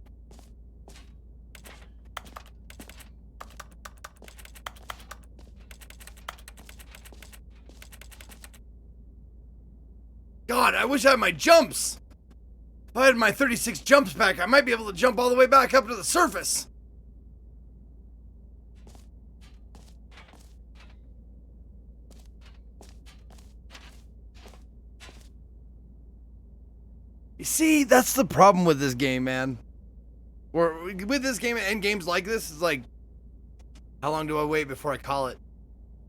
God, I wish I had my jumps. If I had my 36 jumps back, I might be able to jump all the way back up to the surface. You see, that's the problem with this game, man. Or with this game and games like this, it's like, how long do I wait before I call it?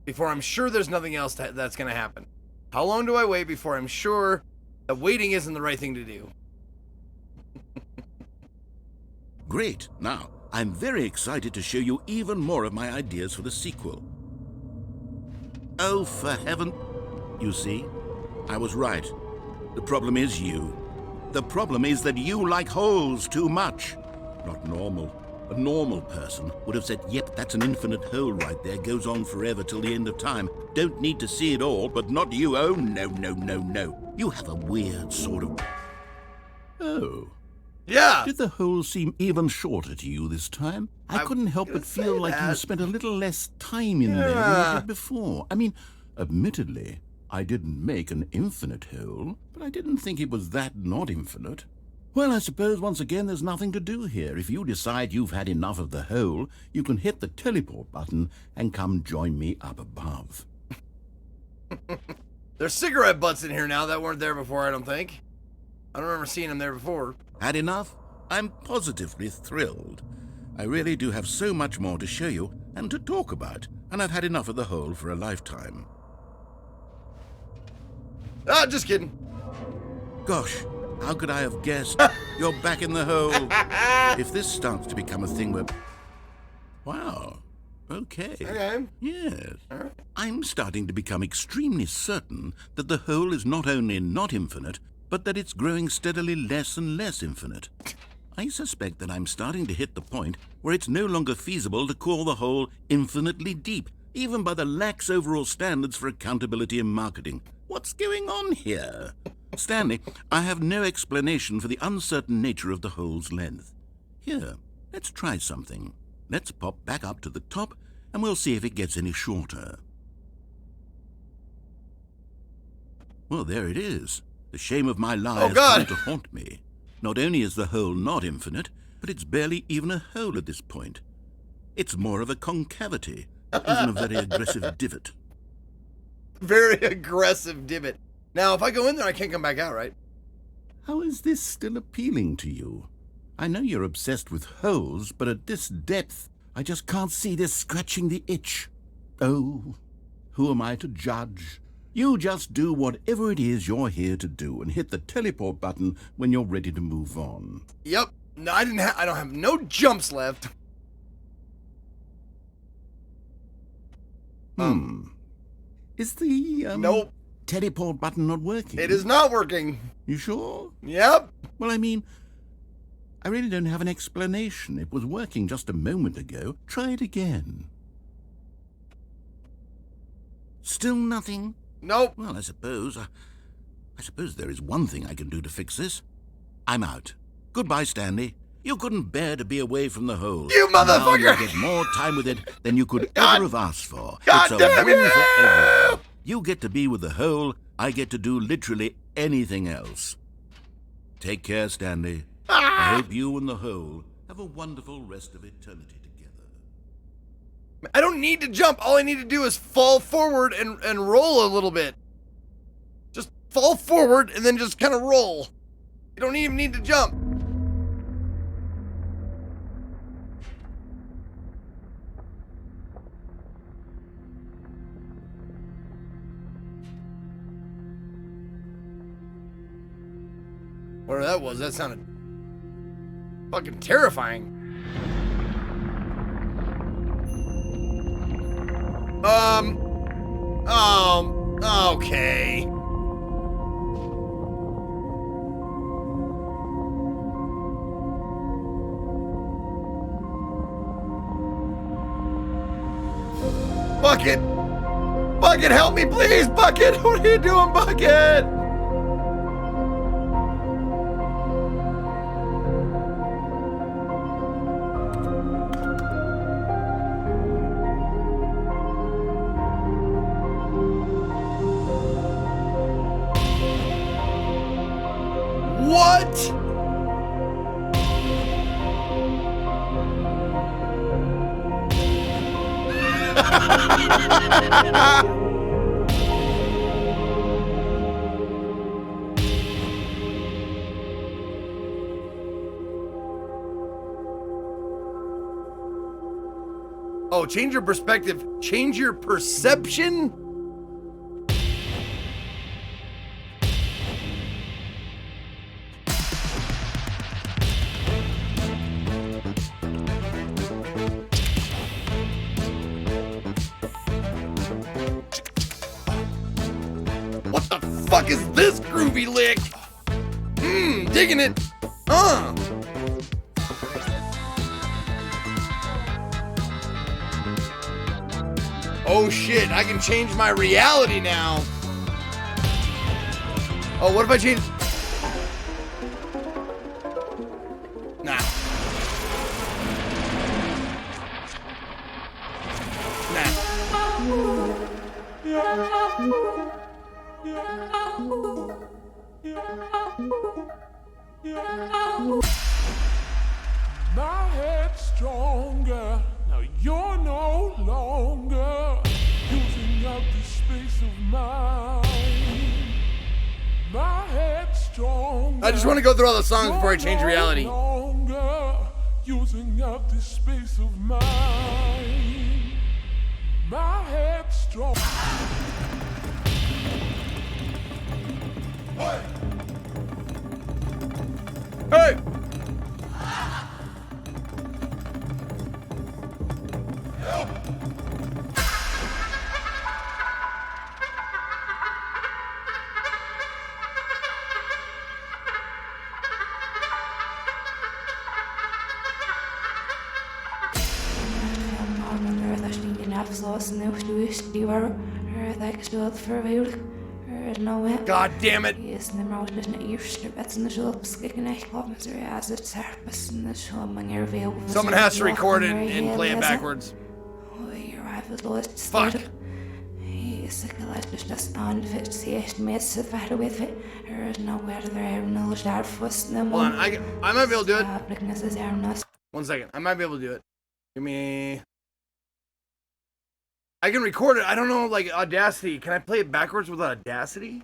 Before I'm sure there's nothing else that's going to happen. How long do I wait before I'm sure that waiting isn't the right thing to do? Great. Now, I'm very excited to show you even more of my ideas for the sequel. Oh, for heaven... You see, I was right. The problem is you. The problem is that you like holes too much. Not normal. A normal person would have said, yep, that's an infinite hole right there, goes on forever till the end of time. Don't need to see it all, but not you. Oh, no, no, no, no. You have a weird sort of... Oh. Yeah. Did the hole seem even shorter to you this time? I couldn't help but feel like you spent a little less time in there than you did before. I mean, admittedly, I didn't make an infinite hole, but I didn't think it was that not infinite. Well, I suppose once again there's nothing to do here. If you decide you've had enough of the hole, you can hit the teleport button and come join me up above. There's cigarette butts in here now that weren't there before, I don't think. I don't remember seeing them there before. Had enough? I'm positively thrilled. I really do have so much more to show you and to talk about, and I've had enough of the hole for a lifetime. Ah, just kidding. Gosh, how could I have guessed? You're back in the hole. If this starts to become a thing where... Wow. Okay. Okay. Yes. I'm starting to become extremely certain that the hole is not only not infinite, but that it's growing steadily less and less infinite. I suspect that I'm starting to hit the point where it's no longer feasible to call the hole infinitely deep, even by the lax overall standards for accountability and marketing. What's going on here? Stanley, I have no explanation for the uncertain nature of the hole's length. Here, let's try something. Let's pop back up to the top, and we'll see if it gets any shorter. Well, there it is. The shame of my life has come to haunt me. Not only is the hole not infinite, but it's barely even a hole at this point. It's more of a concavity, Isn't a very aggressive divot. Very aggressive divot. Now, if I go in there, I can't come back out, right? How is this still appealing to you? I know you're obsessed with holes, but at this depth, I just can't see this scratching the itch. Oh, who am I to judge? You just do whatever it is you're here to do and hit the teleport button when you're ready to move on. Yep. No, I don't have no jumps left. Is the, Nope. teleport button not working? It is not working. You sure? Yep. Well, I mean, I really don't have an explanation. It was working just a moment ago. Try it again. Still nothing? Nope. Well, I suppose there is one thing I can do to fix this. I'm out. Goodbye, Stanley. You couldn't bear to be away from the hole. You motherfucker! Now you get more time with it than you could God- ever have asked for. God It's a damn win you! for everyone. You get to be with the hole. I get to do literally anything else. Take care, Stanley. I hope you and the hole have a wonderful rest of eternity together. I don't need to jump. All I need to do is fall forward and roll a little bit. Just fall forward and then just kind of roll. You don't even need to jump. Whatever that was, that sounded fucking terrifying. Okay. Bucket! Bucket, help me, please! Bucket, what are you doing, Bucket? What? Oh, change your perspective. Change your perception? What the fuck is this groovy lick? Digging it. Oh shit, I can change my reality now. Oh, what if I change? Nah. My head's stronger. Now you're no longer using up the space of mine. My head's stronger. I just want to go through all the songs before I change reality. Longer using up the space of mine. My head's strong. Hey! God damn it! Someone has to record it and play it backwards. Fuck. Hold on, I might be able to do it. 1 second, I might be able to do it. Give me I can record it. I don't know, like Audacity. Can I play it backwards with Audacity?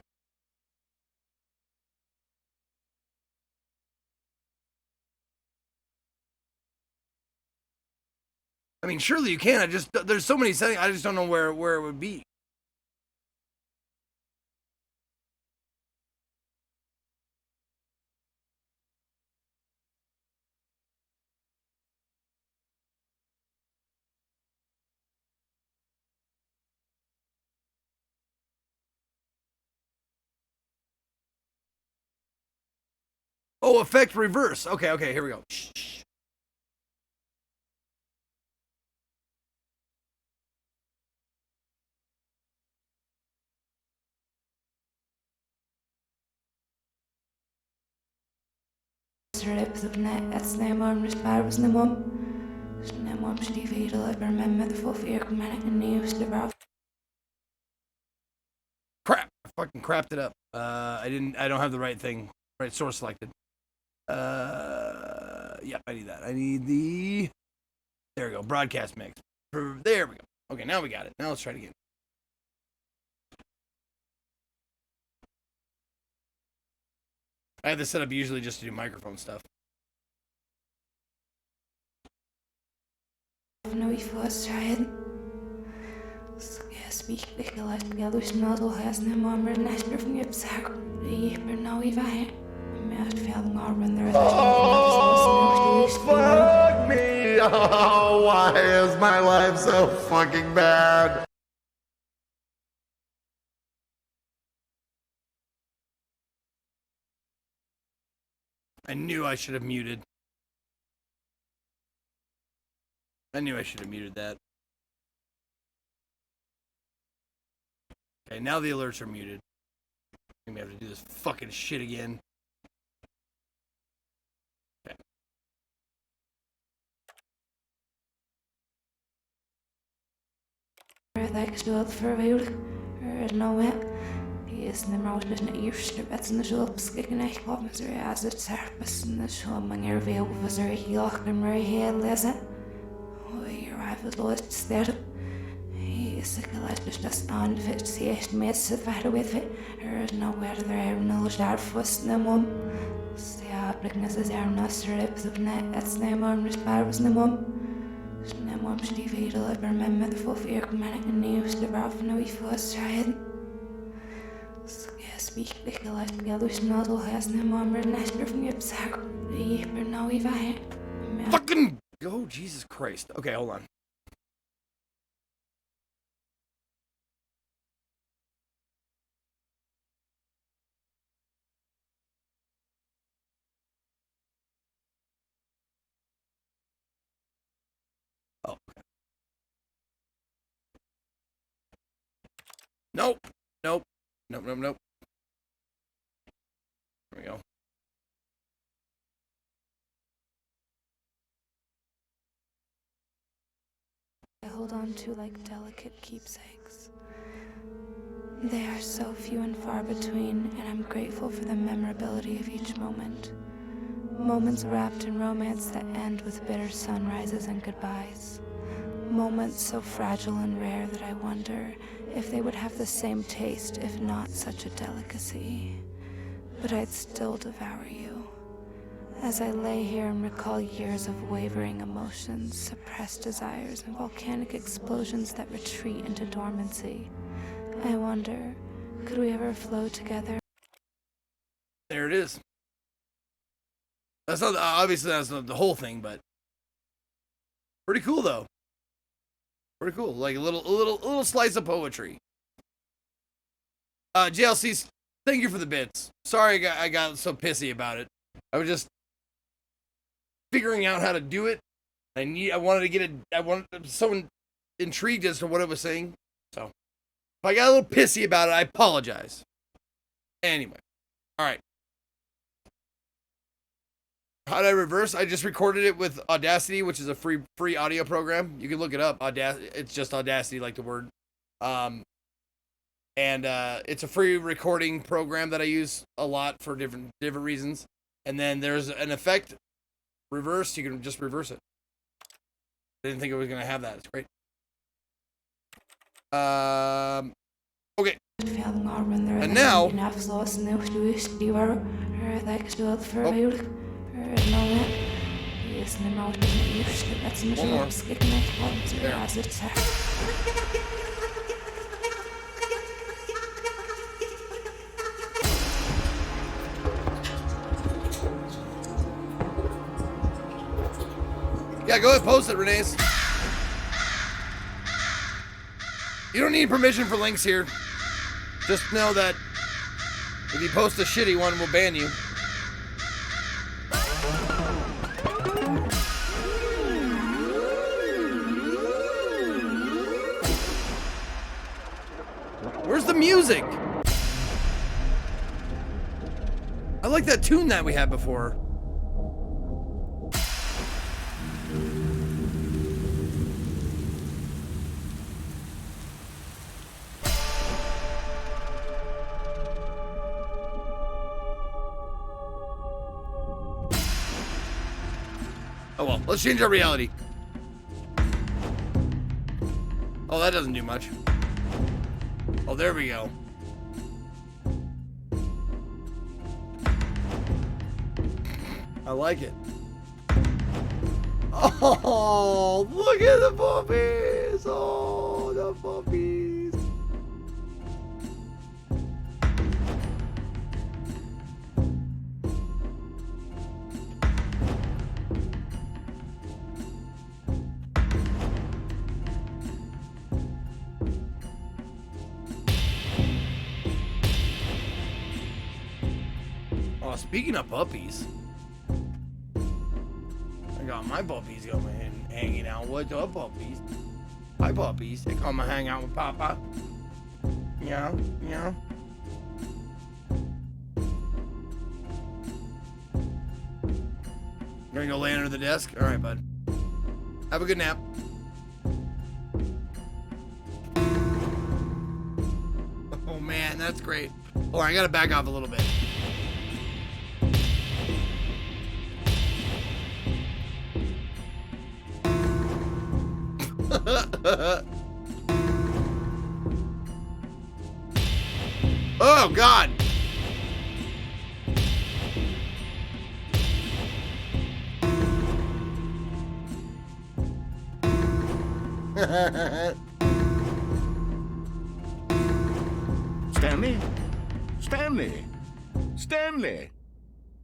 I mean, surely you can. There's so many settings. I just don't know where it would be. Oh, effect reverse. Okay, here we go. Shh. Crap. I fucking crapped it up. I don't have the right thing. Right source selected. Yep, I need that. I need the... There we go. Broadcast mix. There we go. Okay, now we got it. Now let's try it again. I have this set up usually just to do microphone stuff. No, if was trying. Speak like the not all has no more national from your sack. But now if I met feeling or when there is Oh, fuck me. Oh, why is my life so fucking bad? I knew I should have muted. I knew I should have muted that. Okay, now the alerts are muted. I'm gonna have to do this fucking shit again. Okay. for real. No way. He is in the mountain in the eerste bets in the shops, kicking a pop misery as it's surface in the show among your veil was there he locked him right here, listen. Oh, your rifle lost instead. He is sick of just on fit, see it mess the fight with it. There is nowhere to there, no sharp was no mum. See how blickness is our noster lips of net, that's no more response no mum. No mum should he fatal ever remember the full fear commanding and news to rough no if was trying. Speak like the others not all has no more national from your sack. But now if I Fucking oh Jesus Christ. Okay, hold on. Oh, okay. Nope. Nope. There we go. I hold on to like delicate keepsakes. They are so few and far between, and I'm grateful for the memorability of each moment. Moments wrapped in romance that end with bitter sunrises and goodbyes. Moments so fragile and rare that I wonder if they would have the same taste if not such a delicacy. But I'd still devour you. As I lay here and recall years of wavering emotions, suppressed desires, and volcanic explosions that retreat into dormancy, I wonder, could we ever flow together? There it is. That's not obviously that's not the whole thing, but pretty cool though. Pretty cool, like a little slice of poetry. JLC, thank you for the bits. Sorry I got so pissy about it. I was just figuring out how to do it. I wanted someone intrigued as to what it was saying. So if I got a little pissy about it, I apologize. Anyway, all right. How did I reverse? I just recorded it with Audacity, which is a free audio program. You can look it up. It's just Audacity, like the word. And it's a free recording program that I use a lot for different reasons. And then there's an effect reverse. You can just reverse it. I didn't think it was gonna have that. It's great. Okay. And now, yeah, go ahead, post it, Renee's. You don't need permission for links here. Just know that if you post a shitty one, we'll ban you. Where's the music? I like that tune that we had before. Oh well, let's change our reality. Oh, that doesn't do much. Oh, there we go. I like it. Oh, look at the puppies! Oh, the puppies! Oh, speaking of puppies, I got my puppies going and hanging out. What's up, puppies? Hi, puppies. They come and hang out with Papa. Yeah, yeah. Gonna go lay under the desk? All right, bud. Have a good nap. Oh, man, that's great. Hold on, I gotta back off a little bit. Oh, God. Stanley? Stanley? Stanley?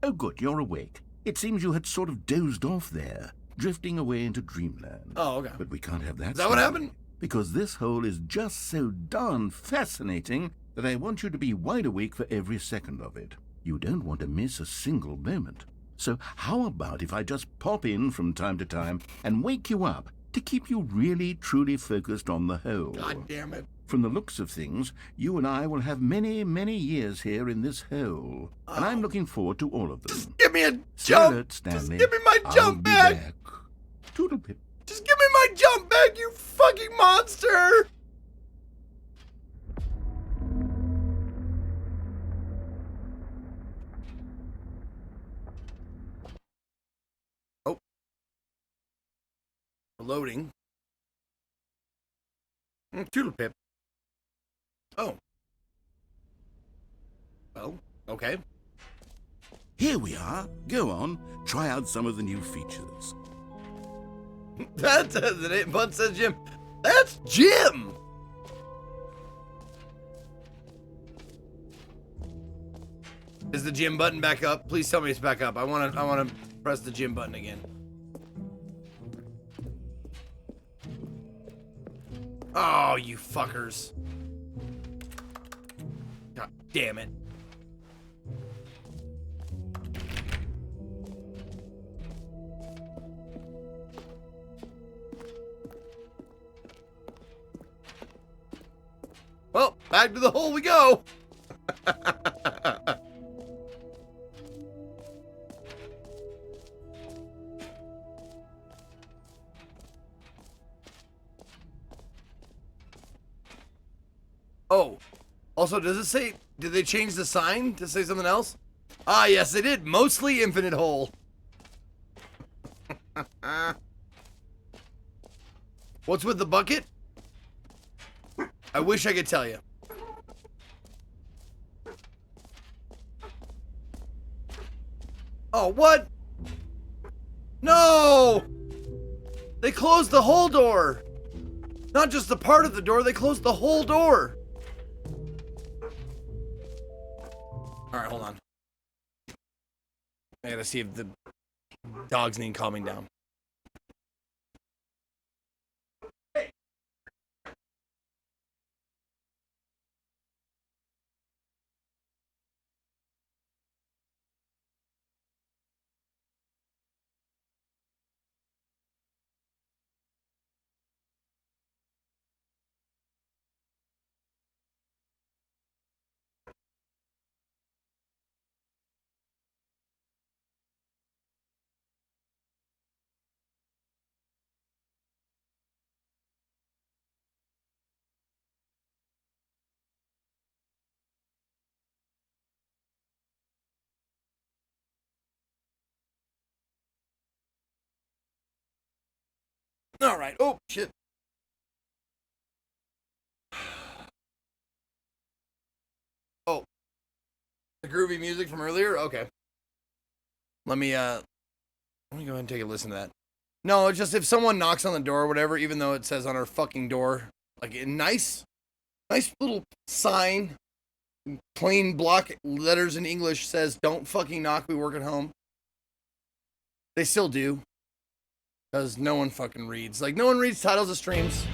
Oh, good, you're awake. It seems you had sort of dozed off there, drifting away into dreamland. Oh, okay. But we can't have that. Is that what happened? Because this hole is just so darn fascinating that I want you to be wide awake for every second of it. You don't want to miss a single moment. So how about if I just pop in from time to time and wake you up to keep you really, truly focused on the hole? God damn it. From the looks of things, you and I will have many, many years here in this hole. And I'm looking forward to all of them. Just give me a Stay jump. alert, Stanley. Just give me my I'll jump be back. back. Toodlepip. Just give me my jump back, you fucking monster. Oh. Loading. Toodlepip. Oh. Well, okay. Here we are. Go on. Try out some of the new features. That doesn't it. Bud says Jim. That's Jim. Is the Jim button back up? Please tell me it's back up. I want to press the Jim button again. Oh, you fuckers. God damn it. Well, back to the hole we go. Oh, also, does it say, did they change the sign to say something else? Ah, yes, they did. Mostly infinite hole. What's with the bucket? I wish I could tell you. Oh, what? No! They closed the whole door. Not just the part of the door, they closed the whole door. Alright, hold on. I gotta see if the dogs need calming down. Alright, oh, shit. Oh. The groovy music from earlier? Okay. Let me go ahead and take a listen to that. No, it's just if someone knocks on the door or whatever, even though it says on our fucking door, like a nice little sign, plain block letters in English says, don't fucking knock, we work at home. They still do. Because no one fucking reads. Like, no one reads titles of streams.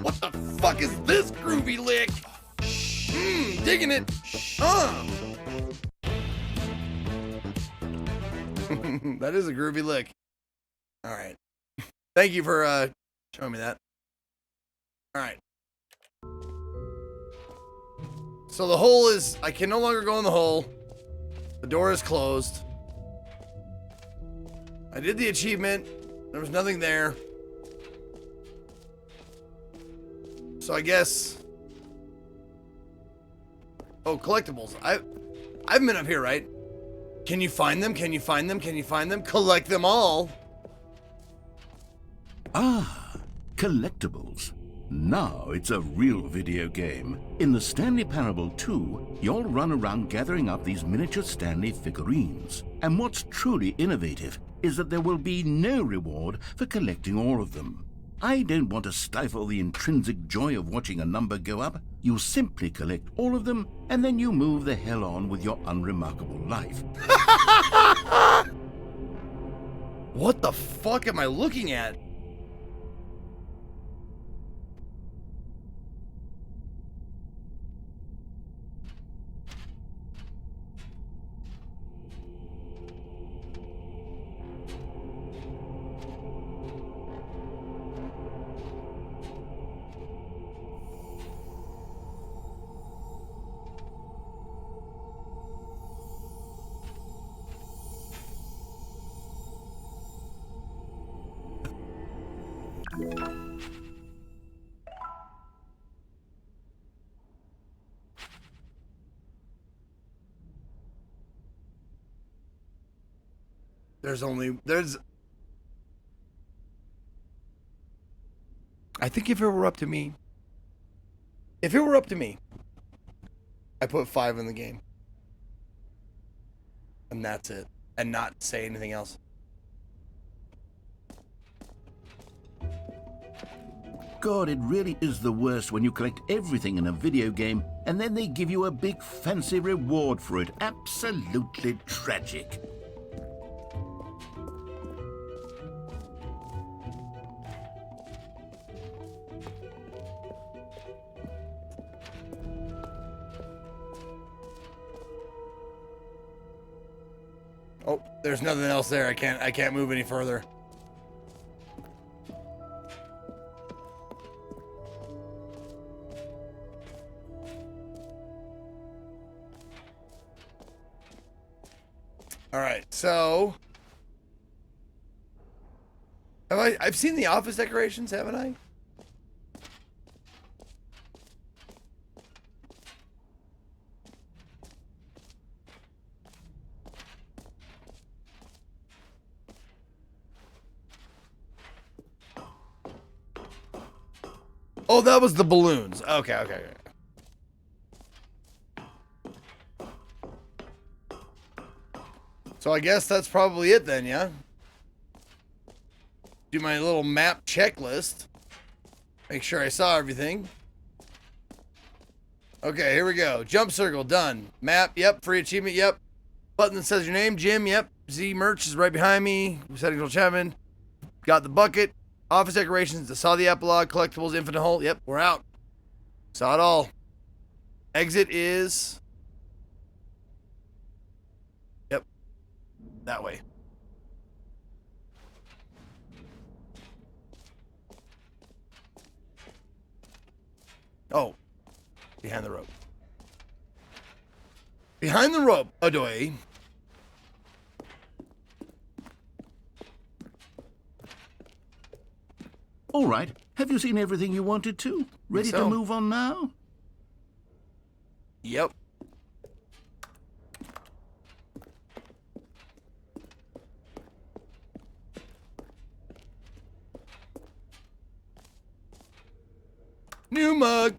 What the fuck is this groovy lick? Digging it. That is a groovy lick. Alright. Thank you for showing me that. Alright. So the hole is... I can no longer go in the hole. The door is closed. I did the achievement. There was nothing there. So I guess... Oh, collectibles. I've been up here, right? Can you find them? Can you find them? Can you find them? Collect them all. Ah, collectibles. Now it's a real video game. In the Stanley Parable 2, you'll run around gathering up these miniature Stanley figurines. And what's truly innovative is that there will be no reward for collecting all of them. I don't want to stifle the intrinsic joy of watching a number go up. You simply collect all of them, and then you move the hell on with your unremarkable life. What the fuck am I looking at? I think if it were up to me, I put 5 in the game. And that's it. And not say anything else. God, it really is the worst when you collect everything in a video game and then they give you a big fancy reward for it. Absolutely tragic. Oh, there's nothing else there. I can't move any further. All right, so I've seen the office decorations, haven't I? Oh, that was the balloons. Okay. So I guess that's probably it then, yeah? Do my little map checklist. Make sure I saw everything. Okay, here we go. Jump circle, done. Map, yep. Free achievement, yep. Button that says your name, Jim, yep. Z merch is right behind me. Setting Chapman. Got the bucket. Office decorations. Saw the epilogue. Collectibles, infinite hole. Yep, we're out. Saw it all. Exit is... Yep. That way. Oh. Behind the rope. Behind the rope, Adoy. All right. Have you seen everything you wanted to? Ready to move on now? Yep. New mug.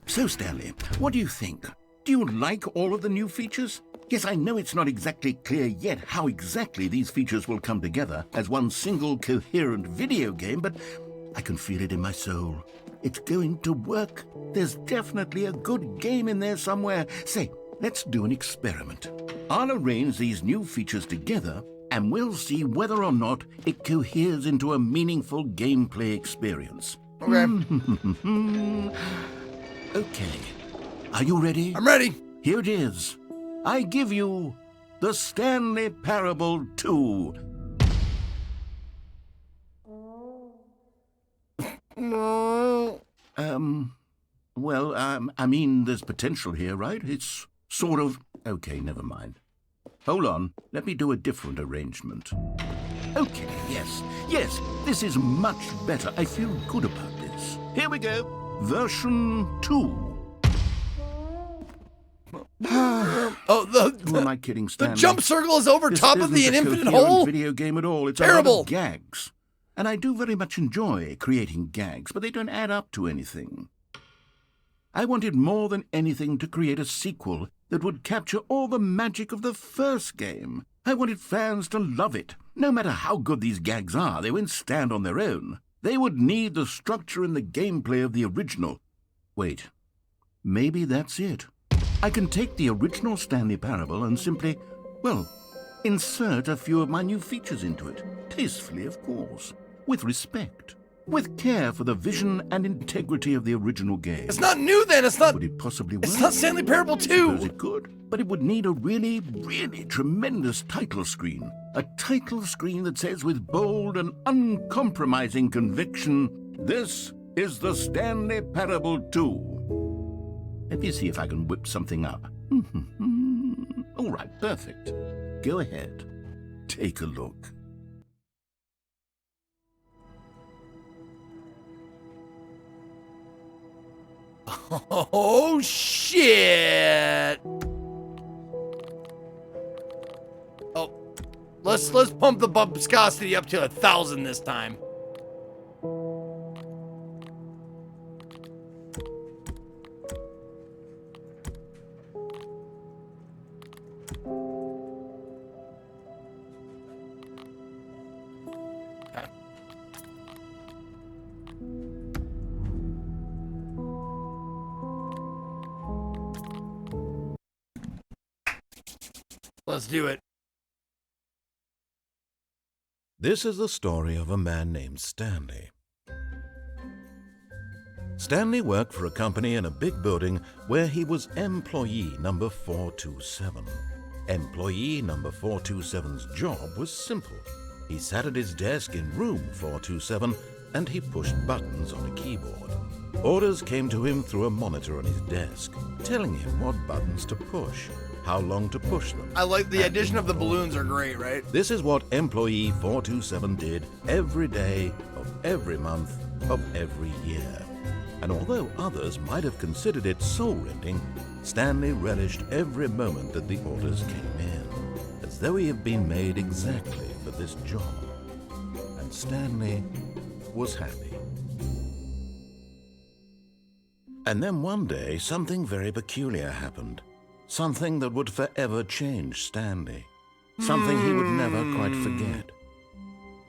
So, Stanley, what do you think? Do you like all of the new features? Yes, I know it's not exactly clear yet how exactly these features will come together as one single coherent video game, but I can feel it in my soul. It's going to work. There's definitely a good game in there somewhere. Say, let's do an experiment. I'll arrange these new features together, and we'll see whether or not it coheres into a meaningful gameplay experience. Okay. Okay. Are you ready? I'm ready. Here it is. I give you the Stanley Parable 2. I mean, there's potential here, right? It's sort of... Okay, never mind. Hold on. Let me do a different arrangement. Okay, yes, this is much better. I feel good about this. Here we go. Version 2. Who am I kidding, Stanley? The jump circle is over This top of the isn't a infinite coherent hole? video game at all. It's Terrible. a lot of gags. And I do very much enjoy creating gags, but they don't add up to anything. I wanted more than anything to create a sequel that would capture all the magic of the first game. I wanted fans to love it. No matter how good these gags are, they won't stand on their own. They would need the structure and the gameplay of the original. Wait, maybe that's it. I can take the original Stanley Parable and simply, well, insert a few of my new features into it. Tastefully, of course. With respect. With care for the vision and integrity of the original game. It's not new then. It's not... Would it possibly work? It's not Stanley Parable 2. Suppose it could, but it would need a really, really tremendous title screen. A title screen that says with bold and uncompromising conviction, "This is the Stanley Parable 2." Let me see if I can whip something up. All right, perfect. Go ahead. Take a look. Oh, shit. Oh, let's pump the viscosity up to 1,000 this time. Let's do it. This is the story of a man named Stanley. Stanley worked for a company in a big building where he was employee number 427. Employee number 427's job was simple. He sat at his desk in room 427 and he pushed buttons on a keyboard. Orders came to him through a monitor on his desk, telling him what buttons to push, how long to push them. I like the addition of the balloons are great, right? This is what employee 427 did every day of every month of every year. And although others might have considered it soul-rending, Stanley relished every moment that the orders came in, as though he had been made exactly for this job. And Stanley was happy. And then one day, something very peculiar happened. Something that would forever change Stanley. Something he would never quite forget.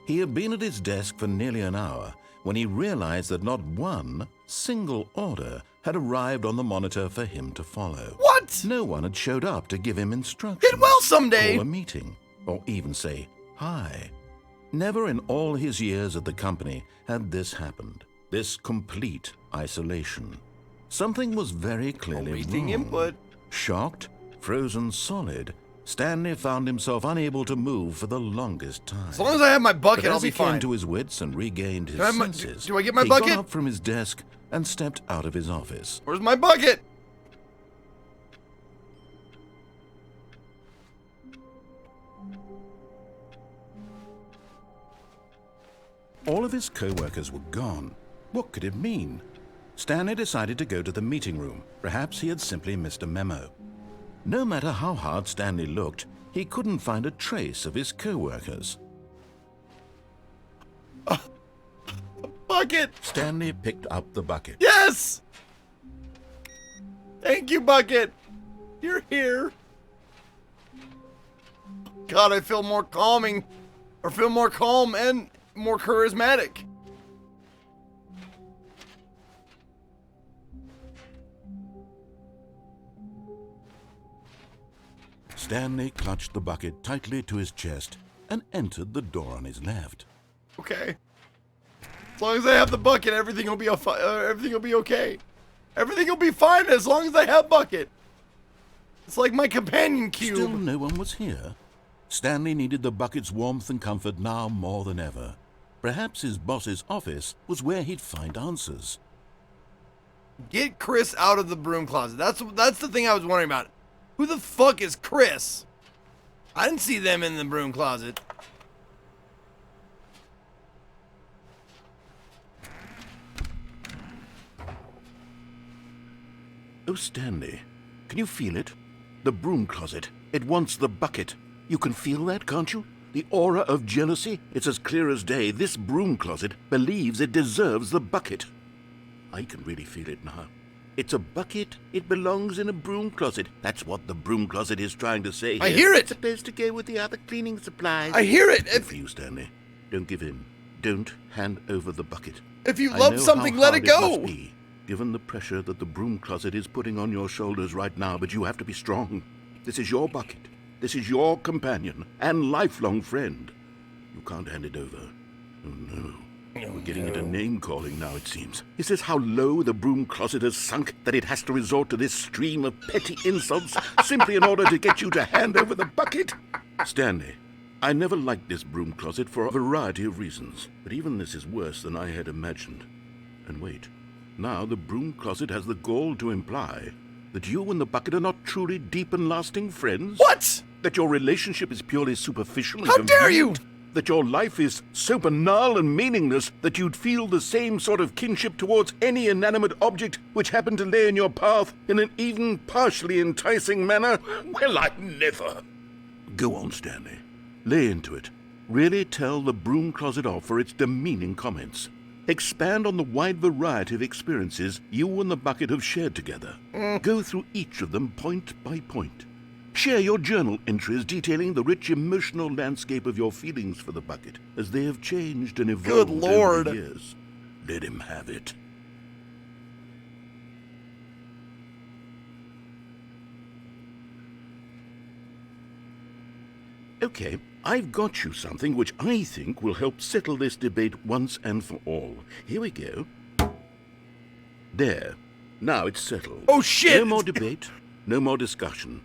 He had been at his desk for nearly an hour when he realized that not one single order had arrived on the monitor for him to follow. What? No one had showed up to give him instructions. It will someday. Call a meeting, or even say hi. Never in all his years at the company had this happened. This complete isolation. Something was very clearly Awaiting wrong. input. Shocked, frozen solid, Stanley found himself unable to move for the longest time. As long as I have my bucket, But I'll as be he came fine. to his wits and regained his Do I have my- senses, do I get my he bucket? got up from his desk and stepped out of his office. Where's my bucket? All of his co-workers were gone. What could it mean? Stanley decided to go to the meeting room. Perhaps he had simply missed a memo. No matter how hard Stanley looked, he couldn't find a trace of his co-workers. Bucket. Stanley picked up the bucket. Yes. Thank you, bucket. You're here. God, I feel more calming, or feel more calm and more charismatic. Stanley clutched the bucket tightly to his chest and entered the door on his left. Okay. As long as I have the bucket, everything will be everything will be okay. Everything will be fine as long as I have bucket. It's like my companion cube. Still no one was here. Stanley needed the bucket's warmth and comfort now more than ever. Perhaps his boss's office was where he'd find answers. Get Chris out of the broom closet. That's the thing I was wondering about. Who the fuck is Chris? I didn't see them in the broom closet. Oh, Stanley, can you feel it? The broom closet. It wants the bucket. You can feel that, can't you? The aura of jealousy? It's as clear as day. This broom closet believes it deserves the bucket. I can really feel it now. It's a bucket. It belongs in a broom closet. That's what the broom closet is trying to say here. I hear it. It's supposed to go with the other cleaning supplies. I hear it. Good for you, Stanley. Don't give in. Don't hand over the bucket. If you I love know something, how let it hard go. must be, given the pressure that the broom closet is putting on your shoulders right now, but you have to be strong. This is your bucket. This is your companion and lifelong friend. You can't hand it over. Oh, no. We're getting into name-calling now, it seems. Is this how low the broom closet has sunk that it has to resort to this stream of petty insults simply in order to get you to hand over the bucket? Stanley, I never liked this broom closet for a variety of reasons, but even this is worse than I had imagined. And wait, now the broom closet has the gall to imply that you and the bucket are not truly deep and lasting friends? What? That your relationship is purely superficial and How dare you? convenient? That your life is so banal and meaningless that you'd feel the same sort of kinship towards any inanimate object which happened to lay in your path in an even partially enticing manner? Well, I never. Go on, Stanley. Lay into it. Really tell the broom closet off for its demeaning comments. Expand on the wide variety of experiences you and the bucket have shared together. Go through each of them point by point. Share your journal entries detailing the rich emotional landscape of your feelings for the bucket as they have changed and evolved Good Lord. over the years. Let him have it. Okay, I've got you something which I think will help settle this debate once and for all. Here we go. There. Now it's settled. Oh, shit! No more debate, no more discussion.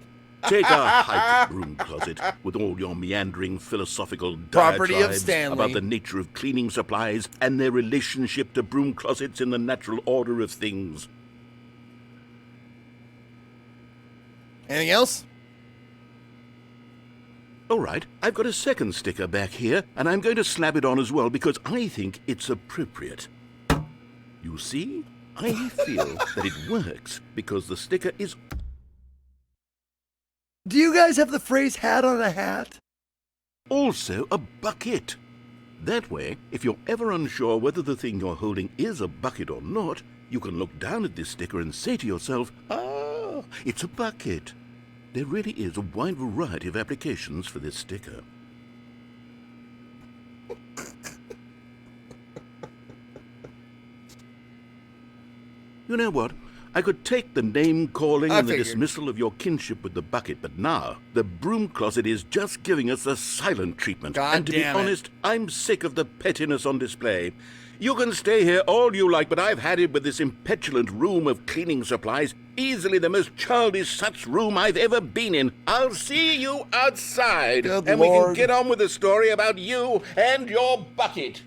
Take our hyped broom closet with all your meandering philosophical Property of diatribes Stanley. about the nature of cleaning supplies and their relationship to broom closets in the natural order of things. Anything else? All right, I've got a second sticker back here, and I'm going to slap it on as well because I think it's appropriate. You see, I feel that it works because the sticker is Do you guys have the phrase hat on a hat? also a bucket. That way, if you're ever unsure whether the thing you're holding is a bucket or not, you can look down at this sticker and say to yourself, "Ah, it's a bucket." There really is a wide variety of applications for this sticker. You know what? I could take the name-calling and the dismissal of your kinship with the bucket, but now the broom closet is just giving us the silent treatment. And to be honest, I'm sick of the pettiness on display. You can stay here all you like, but I've had it with this impetulant room of cleaning supplies. Easily the most childish such room I've ever been in. I'll see you outside, and we can get on with the story about you and your bucket.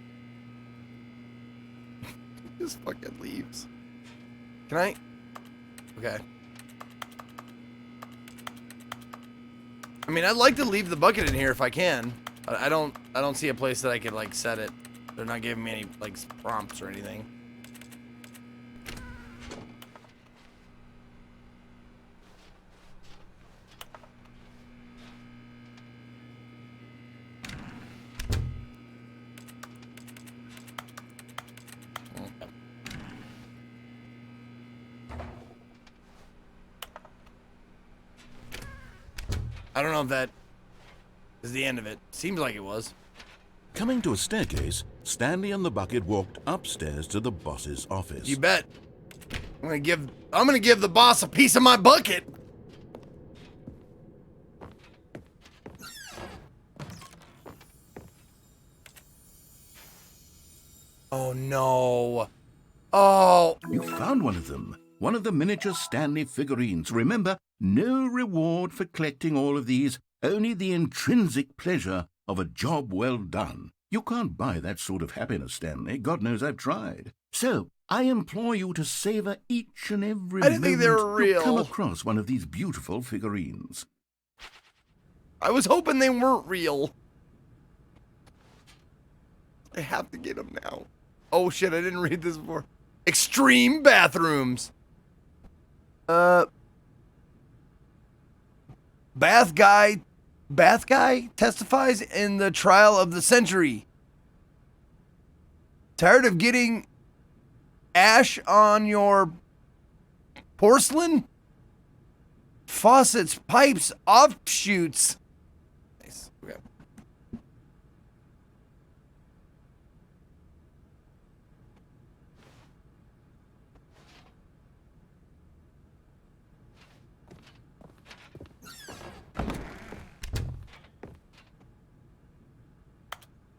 Just fucking leaves. Can I? Okay. I mean, I'd like to leave the bucket in here if I can. I don't see a place that I could like set it. They're not giving me any like prompts or anything. I don't know if that is the end of it. Seems like it was. Coming to a staircase, Stanley and the bucket walked upstairs to the boss's office. You bet. I'm gonna give the boss a piece of my bucket. Oh no. Oh. You found one of them. One of the miniature Stanley figurines. Remember, no reward for collecting all of these, only the intrinsic pleasure of a job well done. You can't buy that sort of happiness, Stanley. God knows I've tried. So, I implore you to savor each and every I didn't think they were moment real. you come across one of these beautiful figurines. I was hoping they weren't real. I have to get them now. Oh shit, I didn't read this before. Extreme bathrooms. Bath guy testifies in the trial of the century. Tired of getting ash on your porcelain? Faucets, pipes, offshoots. Nice. Okay.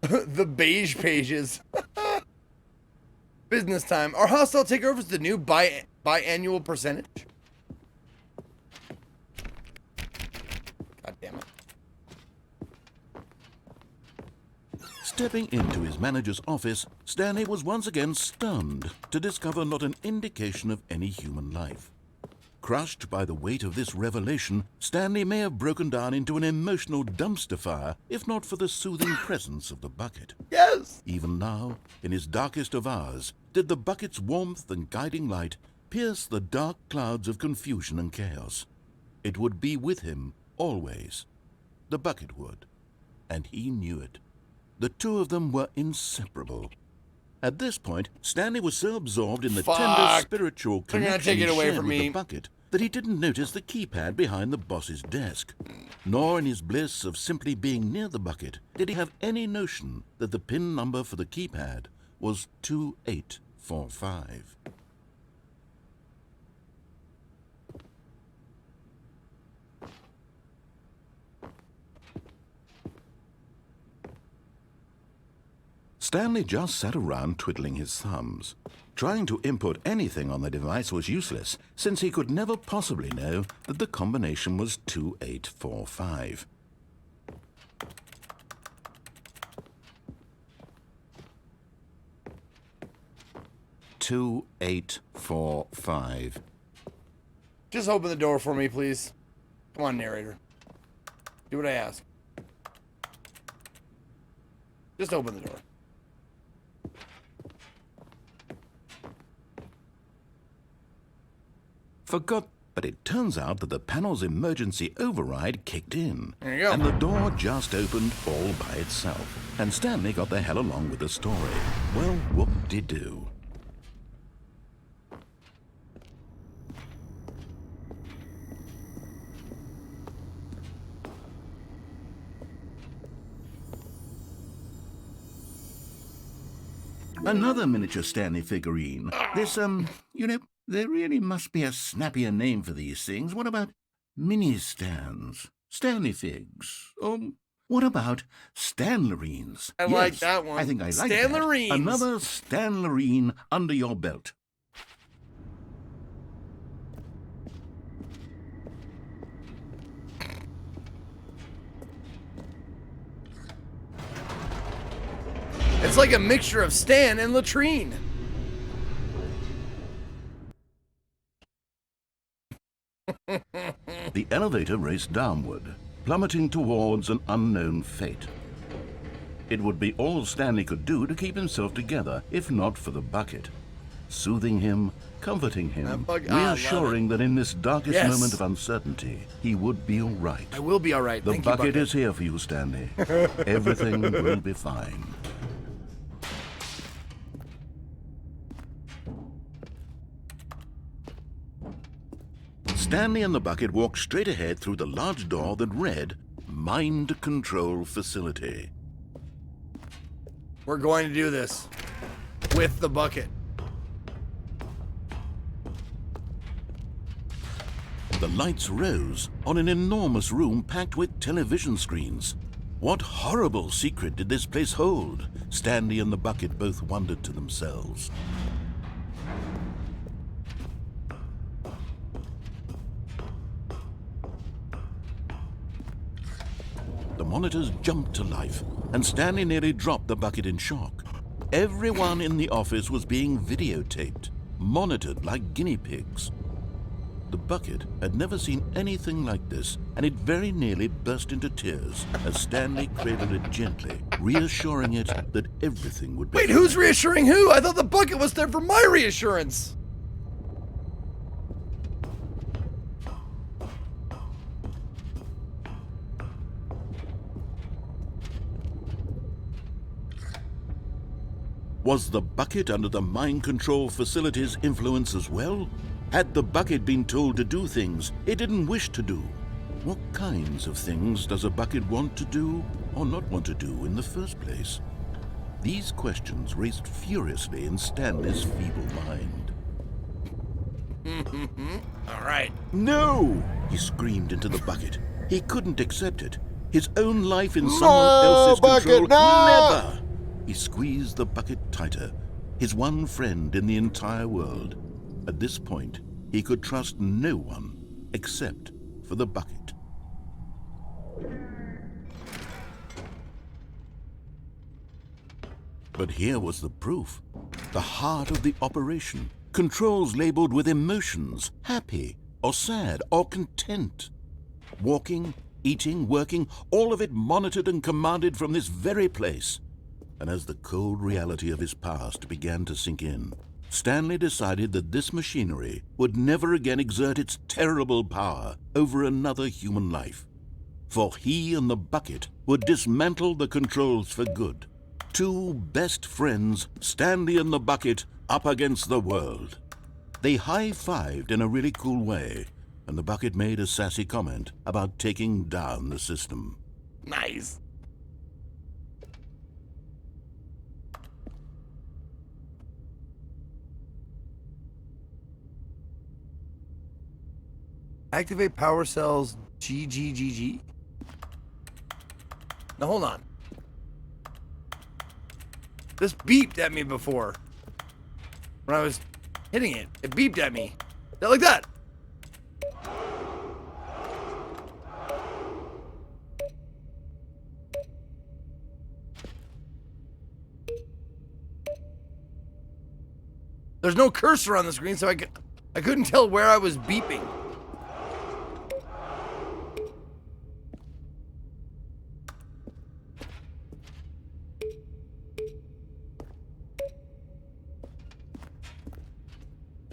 The beige pages. Business time. Our hostile takeover is the new biannual percentage. God damn it. Stepping into his manager's office, Stanley was once again stunned to discover not an indication of any human life. Crushed by the weight of this revelation, Stanley may have broken down into an emotional dumpster fire if not for the soothing presence of the bucket. Yes! Even now, in his darkest of hours, did the bucket's warmth and guiding light pierce the dark clouds of confusion and chaos. It would be with him always. The bucket would. And he knew it. The two of them were inseparable. At this point, Stanley was so absorbed in the tender spiritual connection he shared with the bucket that he didn't notice the keypad behind the boss's desk. Nor in his bliss of simply being near the bucket did he have any notion that the PIN number for the keypad was 2845. Stanley just sat around twiddling his thumbs. Trying to input anything on the device was useless, since he could never possibly know that the combination was 2845. "2845. Just open the door for me, please. Come on, narrator. Do what I ask. Just open the door. For But it turns out that the panel's emergency override kicked in. There you go. And the door just opened all by itself. And Stanley got the hell along with the story. Well, whoop-de-doo. Another miniature Stanley figurine. This, there really must be a snappier name for these things. What about mini-stands? Stanley figs? What about Stanlerines? I like that one. I think I like Stanlerines. that. Another Stanlerine under your belt. It's like a mixture of Stan and latrine. The elevator raced downward, plummeting towards an unknown fate. It would be all Stanley could do to keep himself together, if not for the bucket. Soothing him, comforting him, reassuring that in this darkest moment of uncertainty, he would be all right. I will be all right. The Thank you, bucket is here for you, Stanley. Everything will be fine. Stanley and the bucket walked straight ahead through the large door that read, Mind Control Facility. We're going to do this with the bucket. The lights rose on an enormous room packed with television screens. What horrible secret did this place hold? Stanley and the bucket both wondered to themselves. The monitors jumped to life, and Stanley nearly dropped the bucket in shock. Everyone in the office was being videotaped, monitored like guinea pigs. The bucket had never seen anything like this, and it very nearly burst into tears as Stanley cradled it gently, reassuring it that everything would be Wait, who's reassuring who? I thought the bucket was there for my reassurance. Was the bucket under the mind control facility's influence as well? Had the bucket been told to do things it didn't wish to do? What kinds of things does a bucket want to do or not want to do in the first place? These questions raced furiously in Stanley's feeble mind. All right. No! He screamed into the bucket. He couldn't accept it. His own life in someone else's control. Never! He squeezed the bucket tighter, his one friend in the entire world. At this point, he could trust no one except for the bucket. But here was the proof. The heart of the operation. Controls labeled with emotions, happy or sad or content. Walking, eating, working, all of it monitored and commanded from this very place. And as the cold reality of his past began to sink in, Stanley decided that this machinery would never again exert its terrible power over another human life. For he and the bucket would dismantle the controls for good. Two best friends, Stanley and the bucket, up against the world. They high-fived in a really cool way, and the bucket made a sassy comment about taking down the system. Nice. Activate power cells GGGG. Now hold on. This beeped at me before. When I was hitting it, it beeped at me. Yeah, like that. There's no cursor on the screen, so I couldn't tell where I was beeping.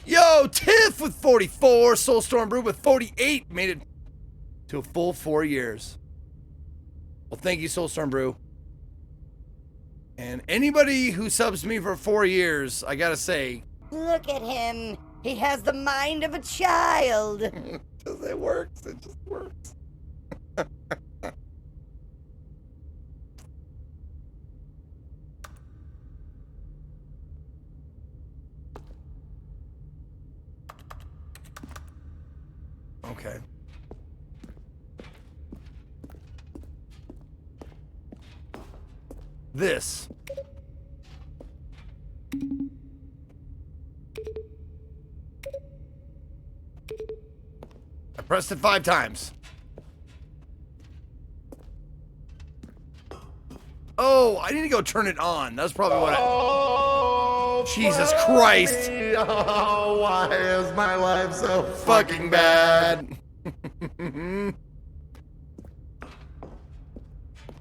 Yo, Tiff! Cliff with 44, Soulstorm Brew with 48, made it to a full 4 years. Well, thank you, Soulstorm Brew. And anybody who subs me for 4 years, I gotta say, Look at him. He has the mind of a child. it works. It just works. Okay. This. I pressed it 5 times. Oh, I need to go turn it on. That's probably what Oh, Jesus fuck Christ. me. Oh, why is my life so fucking bad.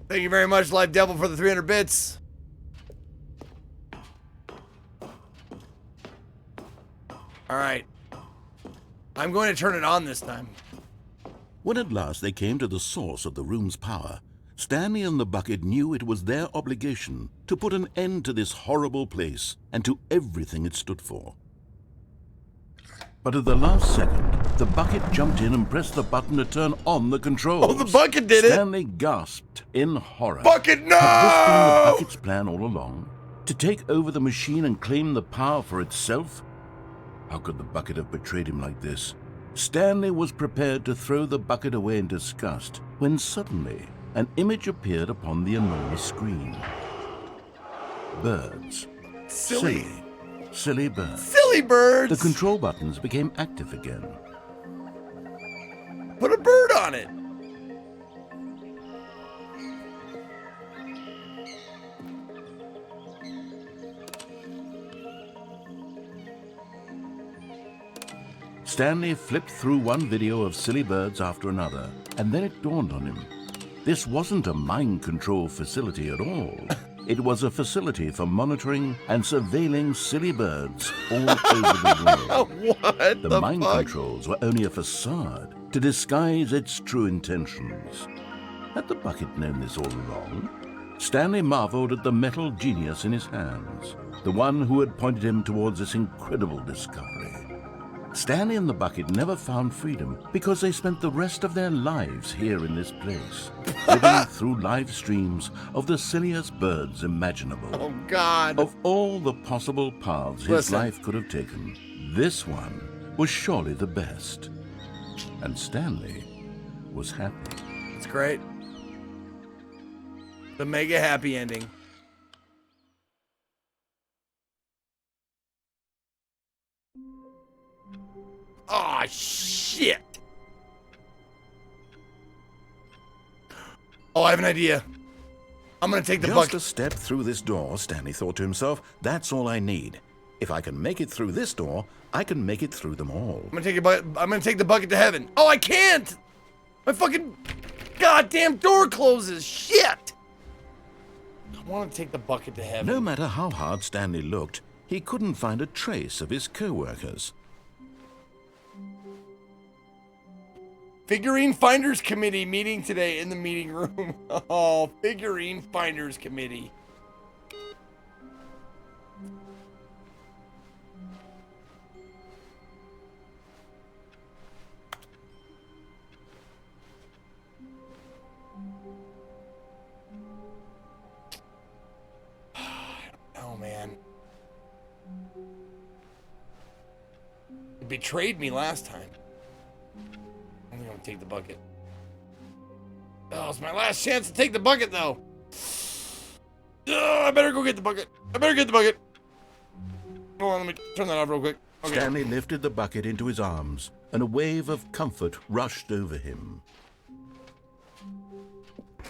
Thank you very much, Live Devil, for the 300 bits. All right. I'm going to turn it on this time. When at last they came to the source of the room's power, Stanley and the bucket knew it was their obligation to put an end to this horrible place and to everything it stood for. But at the last second, the bucket jumped in and pressed the button to turn on the controls. Oh, the bucket did it! Stanley gasped in horror. Bucket, no! Had this been the bucket's plan all along? To take over the machine and claim the power for itself? How could the bucket have betrayed him like this? Stanley was prepared to throw the bucket away in disgust when suddenly an image appeared upon the enormous screen. Birds. Silly. Silly birds. Silly birds! The control buttons became active again. Put a bird on it. Stanley flipped through one video of silly birds after another, and then it dawned on him. This wasn't a mind control facility at all. It was a facility for monitoring and surveilling silly birds all over the world. What The mind fuck? controls were only a facade to disguise its true intentions. Had the bucket known this all along? Stanley marveled at the metal genius in his hands, the one who had pointed him towards this incredible discovery. Stanley and the bucket never found freedom because they spent the rest of their lives here in this place, living through live streams of the silliest birds imaginable. Oh, God. Of all the possible paths his Listen. life could have taken, this one was surely the best. And Stanley was happy. It's great. The mega happy ending. Aw, shit. Oh, I have an idea. I'm gonna take the Just bucket. a step through this door, Stanley thought to himself. That's all I need. If I can make it through this door, I can make it through them all. I'm gonna take the bucket to heaven. Oh, I can't! My fucking goddamn door closes. Shit! I want to take the bucket to heaven. No matter how hard Stanley looked, he couldn't find a trace of his co-workers. Figurine Finders Committee meeting today in the meeting room. Oh, Figurine Finders Committee. Oh, man. It betrayed me last time. I think I'm gonna take the bucket. Oh, it's my last chance to take the bucket, though. Oh, I better go get the bucket. I better get the bucket. Hold on, let me turn that off real quick. Okay. Stanley lifted the bucket into his arms, and a wave of comfort rushed over him.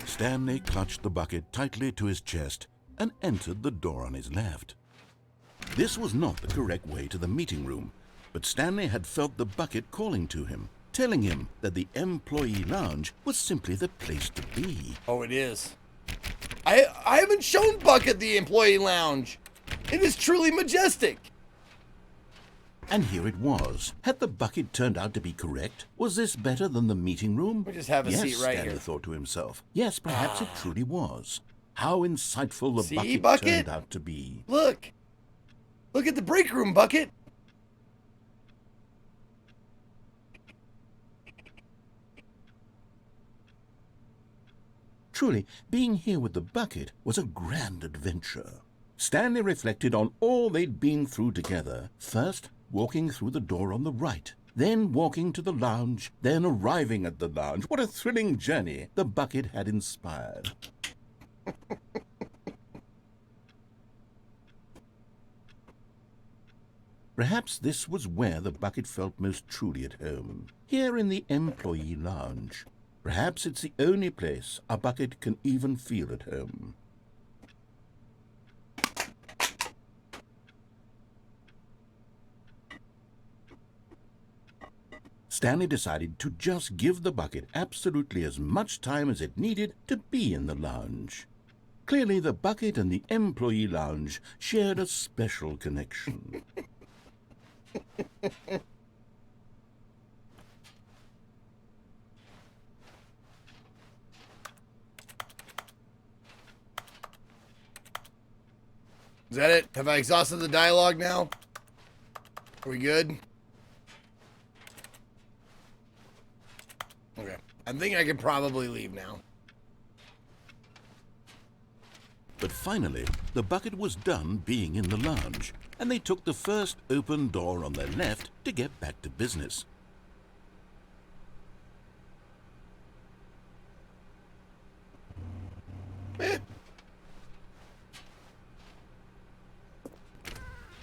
Stanley clutched the bucket tightly to his chest and entered the door on his left. This was not the correct way to the meeting room, but Stanley had felt the bucket calling to him, telling him that the employee lounge was simply the place to be. Oh, it is. I haven't shown Bucket the employee lounge. It is truly majestic. And here it was. Had the bucket turned out to be correct? Was this better than the meeting room? We just have a yes, seat right Stanley here. thought to himself. Yes, perhaps it truly was. How insightful the See, bucket turned out to be. Look. Look at the break room bucket. Truly, being here with the bucket was a grand adventure. Stanley reflected on all they'd been through together. First, walking through the door on the right, then walking to the lounge, then arriving at the lounge. What a thrilling journey the bucket had inspired. Perhaps this was where the bucket felt most truly at home, here in the employee lounge. Perhaps it's the only place a bucket can even feel at home. Stanley decided to just give the bucket absolutely as much time as it needed to be in the lounge. Clearly, the bucket and the employee lounge shared a special connection. Is that it? Have I exhausted the dialogue now? Are we good? Okay. I'm thinking I can probably leave now. But finally, the bucket was done being in the lounge, and they took the first open door on their left to get back to business.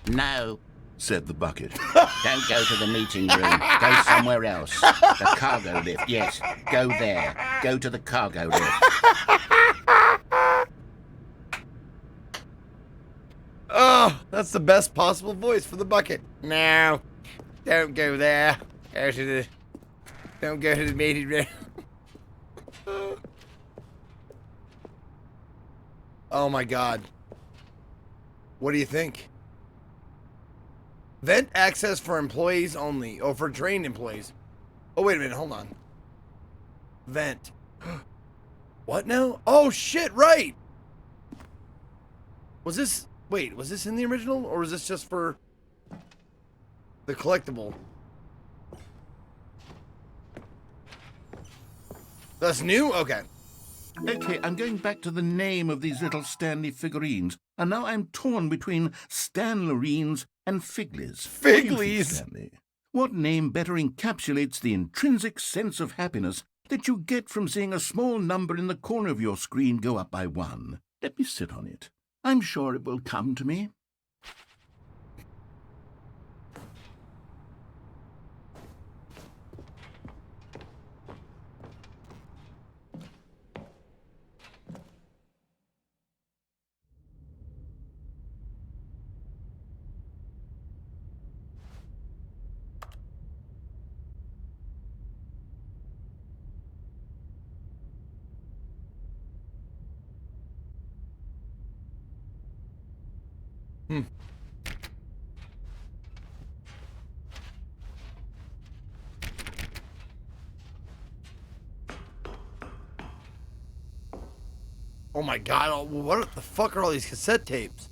No, Said the bucket. don't go to the meeting room. Go somewhere else. The cargo lift, yes. Go there. Go to the cargo lift. Oh, that's the best possible voice for the bucket. No, don't go there. Don't go to the meeting room. Oh my God. What do you think? Vent access for employees only. Oh, for trained employees. Oh, wait a minute. Hold on. Vent. What now? Oh, shit, right. Was this... Wait, was this in the original? Or was this just for the collectible? That's new? Okay. Okay, I'm going back to the name of these little Stanley figurines, and now I'm torn between Stanlerines and Figlies. What do you think, Figlies? Stanley? What name better encapsulates the intrinsic sense of happiness that you get from seeing a small number in the corner of your screen go up by 1? Let me sit on it. I'm sure it will come to me. Oh my God, what the fuck are all these cassette tapes?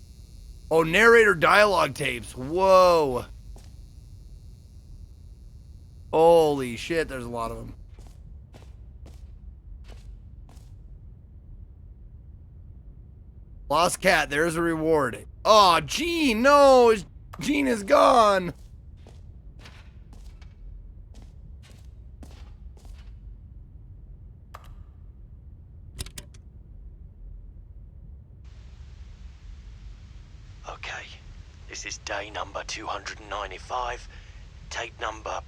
Oh, narrator dialogue tapes. Whoa. Holy shit, there's a lot of them. Lost cat, there's a reward. Oh, Gene, no, Gene is gone. Okay, this is day number 295, tape number...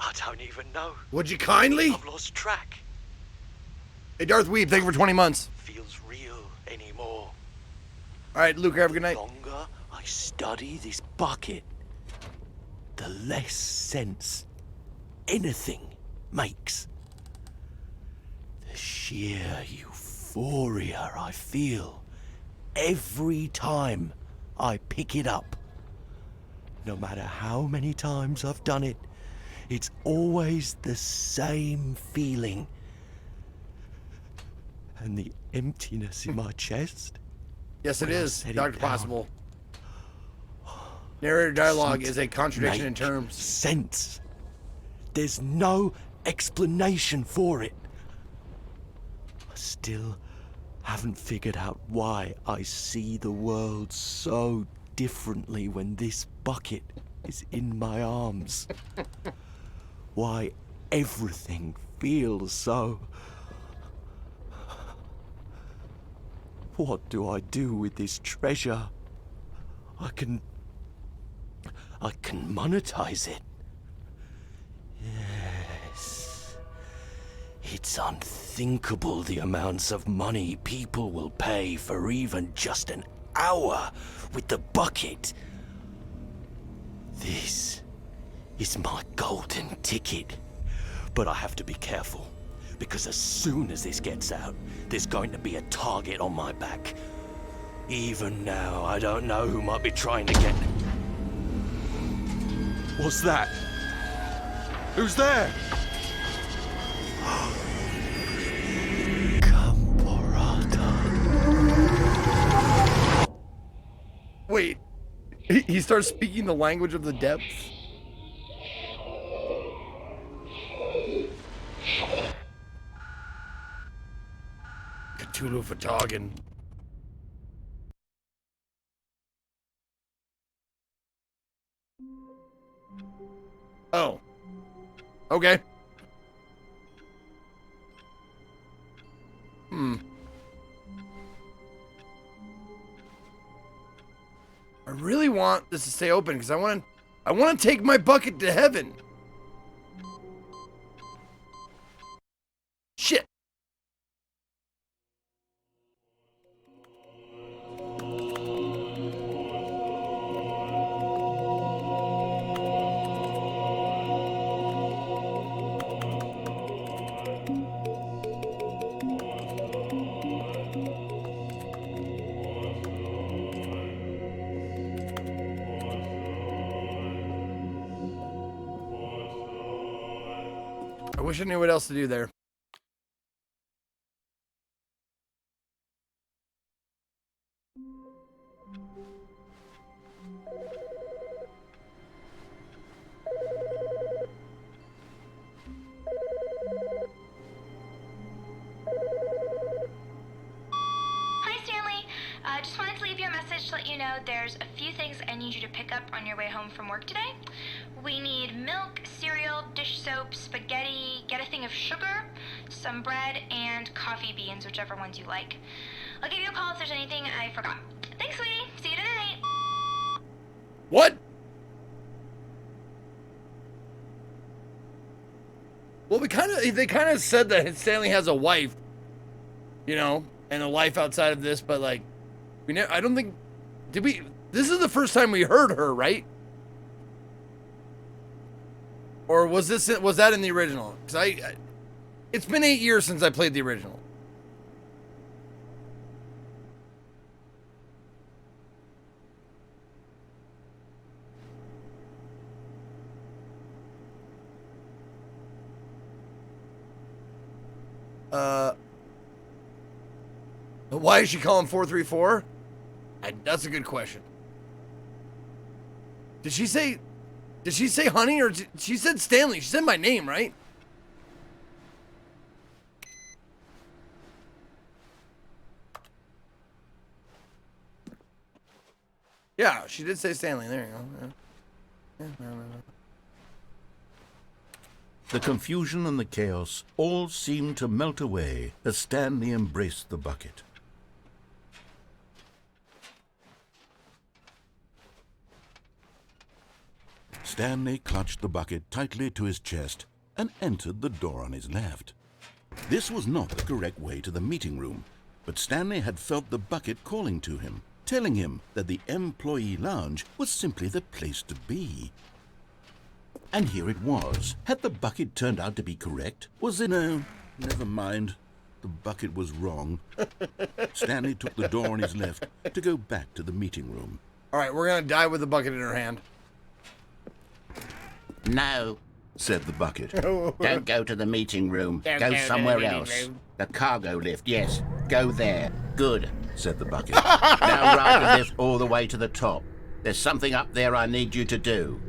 I don't even know. Would you kindly? I've lost track. Hey, Darth Weeb, thank you for 20 months. Feels real anymore. All right, Luke, have a good night. The longer I study this bucket, the less sense anything makes. The sheer euphoria I feel every time I pick it up. No matter how many times I've done it, it's always the same feeling. And the emptiness in my chest. Yes, it when I is, set it Dr. down. Possible. Narrator dialogue is a contradiction in Make terms. sense. There's no explanation for it. I still haven't figured out why I see the world so differently when this bucket is in my arms. Why everything feels so... What do I do with this treasure? I can monetize it. Yes. It's unthinkable the amounts of money people will pay for even just an hour with the bucket. This is my golden ticket. But I have to be careful, because as soon as this gets out, there's going to be a target on my back. Even now, I don't know who might be trying to get... What's that? Who's there? Wait, he starts speaking the language of the depths? Cthulhu Fatagan. Oh. Okay. I really want this to stay open because I want to take my bucket to heaven. Shit. I wish I knew what else to do there. Hi, Stanley. Just wanted to leave you a message to let you know there's a few things I need you to pick up on your way home from work today. We need milk, cereal, dish soap, spaghetti, get a thing of sugar, some bread, and coffee beans, whichever ones you like. I'll give you a call if there's anything I forgot. Thanks, sweetie. See you tonight. What? Well, they kind of said that Stanley has a wife, you know, and a life outside of this, but like, I don't think, did we? This is the first time we heard her, right? Or was that in the original? Because it's been 8 years since I played the original. Why is she calling 434? That's a good question. Did she say honey, or she said Stanley? She said my name, right? Yeah, she did say Stanley. There you go. Yeah. The confusion and the chaos all seemed to melt away as Stanley embraced the bucket. Stanley clutched the bucket tightly to his chest and entered the door on his left. This was not the correct way to the meeting room, but Stanley had felt the bucket calling to him, telling him that the employee lounge was simply the place to be. And here it was. Had the bucket turned out to be correct? Was it? No, never mind. The bucket was wrong. Stanley took the door on his left to go back to the meeting room. All right, we're gonna die with the bucket in her hand. No, said the bucket. Don't go to the meeting room. Go somewhere else. The cargo lift, yes. Go there. Good, said the bucket. Now ride the lift all the way to the top. There's something up there I need you to do.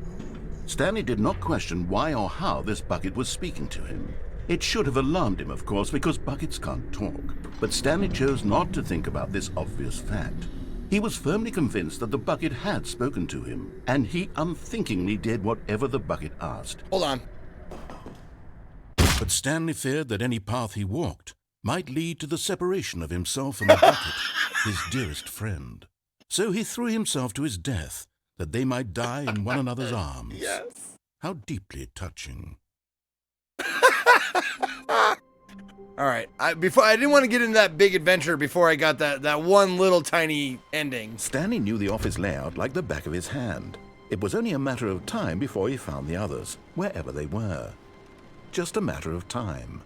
Stanley did not question why or how this bucket was speaking to him. It should have alarmed him, of course, because buckets can't talk. But Stanley chose not to think about this obvious fact. He was firmly convinced that the bucket had spoken to him, and he unthinkingly did whatever the bucket asked. Hold on. But Stanley feared that any path he walked might lead to the separation of himself and the bucket, his dearest friend. So he threw himself to his death, that they might die in one another's arms. Yes. How deeply touching. All right. I didn't want to get into that big adventure before I got that one little tiny ending. Stanley knew the office layout like the back of his hand. It was only a matter of time before he found the others, wherever they were. Just a matter of time.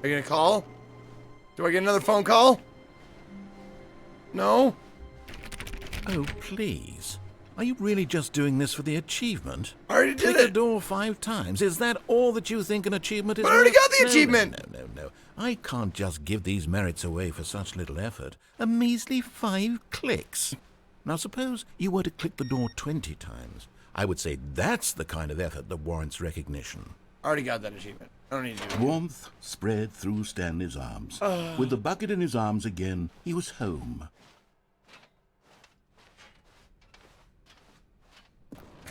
Are you gonna call? Do I get another phone call? No? Oh, please. Are you really just doing this for the achievement? I already did Click it. the door 5 times. Is that all that you think an achievement is? But I already worth? got the achievement. No. I can't just give these merits away for such little effort. A measly 5 clicks. Now suppose you were to click the door 20 times. I would say that's the kind of effort that warrants recognition. I already got that achievement. I don't need to do it. Warmth spread through Stanley's arms. With the bucket in his arms again, he was home.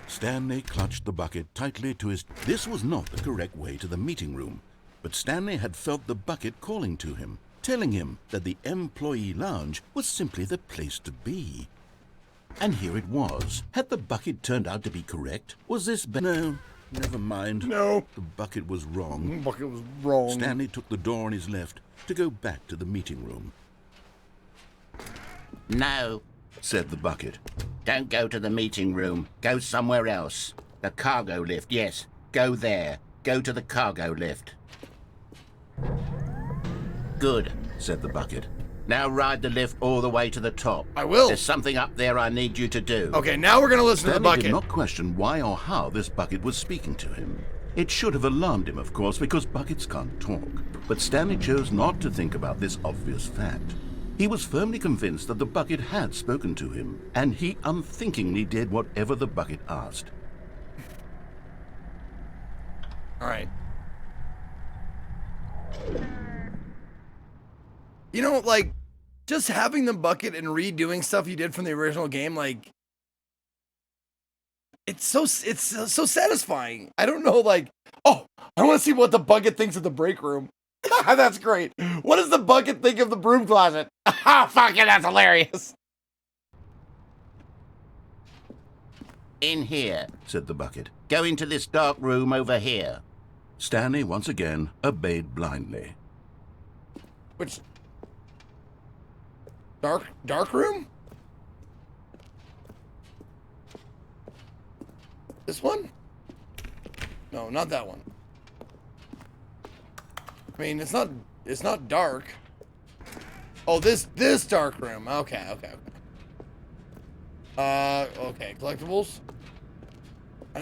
Stanley clutched the bucket tightly to his... This was not the correct way to the meeting room, but Stanley had felt the bucket calling to him, telling him that the employee lounge was simply the place to be. And here it was. Had the bucket turned out to be correct? Was this... No, never mind. No. The bucket was wrong. The bucket was wrong. Stanley took the door on his left to go back to the meeting room. No, Said the bucket. don't go to the meeting room. Go somewhere else. The cargo lift, yes. Go there. Go to the cargo lift. Good, Said the bucket. now ride the lift all the way to the top. I will. There's something up there I need you to do. Okay, now we're gonna listen to the Stanley bucket. did not question why or how this bucket was speaking to him. It should have alarmed him, of course, because buckets can't talk. But Stanley chose not to think about this obvious fact. He was firmly convinced that the bucket had spoken to him, and he unthinkingly did whatever the bucket asked. All right. You know, like, just having the bucket and redoing stuff you did from the original game, like, it's so satisfying. I don't know, like, oh, I want to see what the bucket thinks of the break room. That's great. What does the bucket think of the broom closet? Fuck it, that's hilarious. In here. Said the bucket. Go into this dark room over here. Stanley once again obeyed blindly. Which dark room? This one? No, not that one. I mean, it's not dark. Oh, this dark room. Okay. Okay, collectibles. I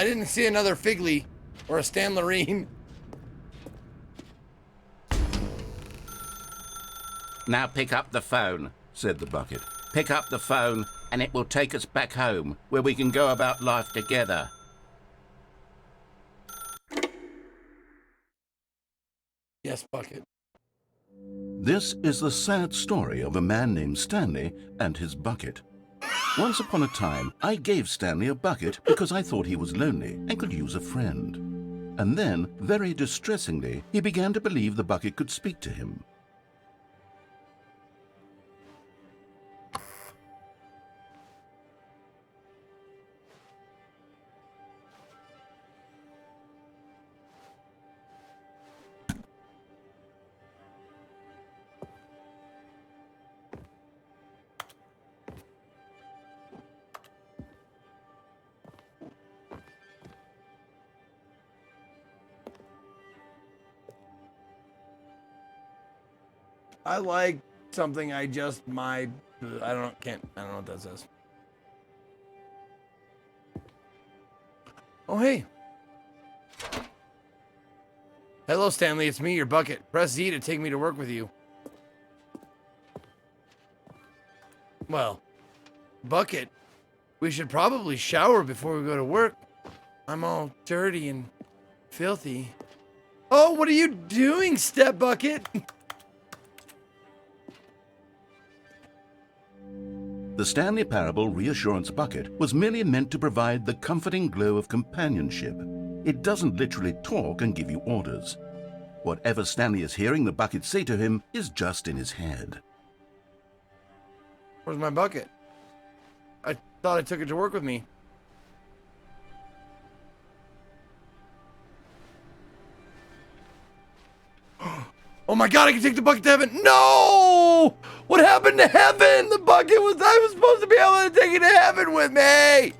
didn't see another Figley or a Stanley. Now pick up the phone. Said the bucket. Pick up the phone and it will take us back home, where we can go about life together. Yes, bucket. This is the sad story of a man named Stanley and his bucket. Once upon a time, I gave Stanley a bucket because I thought he was lonely and could use a friend. And then, very distressingly, he began to believe the bucket could speak to him. I like something I don't know what that says. Oh, hey. Hello, Stanley. It's me, your bucket. Press Z to take me to work with you. Well, bucket, we should probably shower before we go to work. I'm all dirty and filthy. Oh, what are you doing, Step Bucket? The Stanley Parable Reassurance Bucket was merely meant to provide the comforting glow of companionship. It doesn't literally talk and give you orders. Whatever Stanley is hearing the bucket say to him is just in his head. Where's my bucket? I thought I took it to work with me. Oh my god, I can take the bucket to heaven. No! What happened to heaven? The bucket was, I was supposed to be able to take it to heaven with me.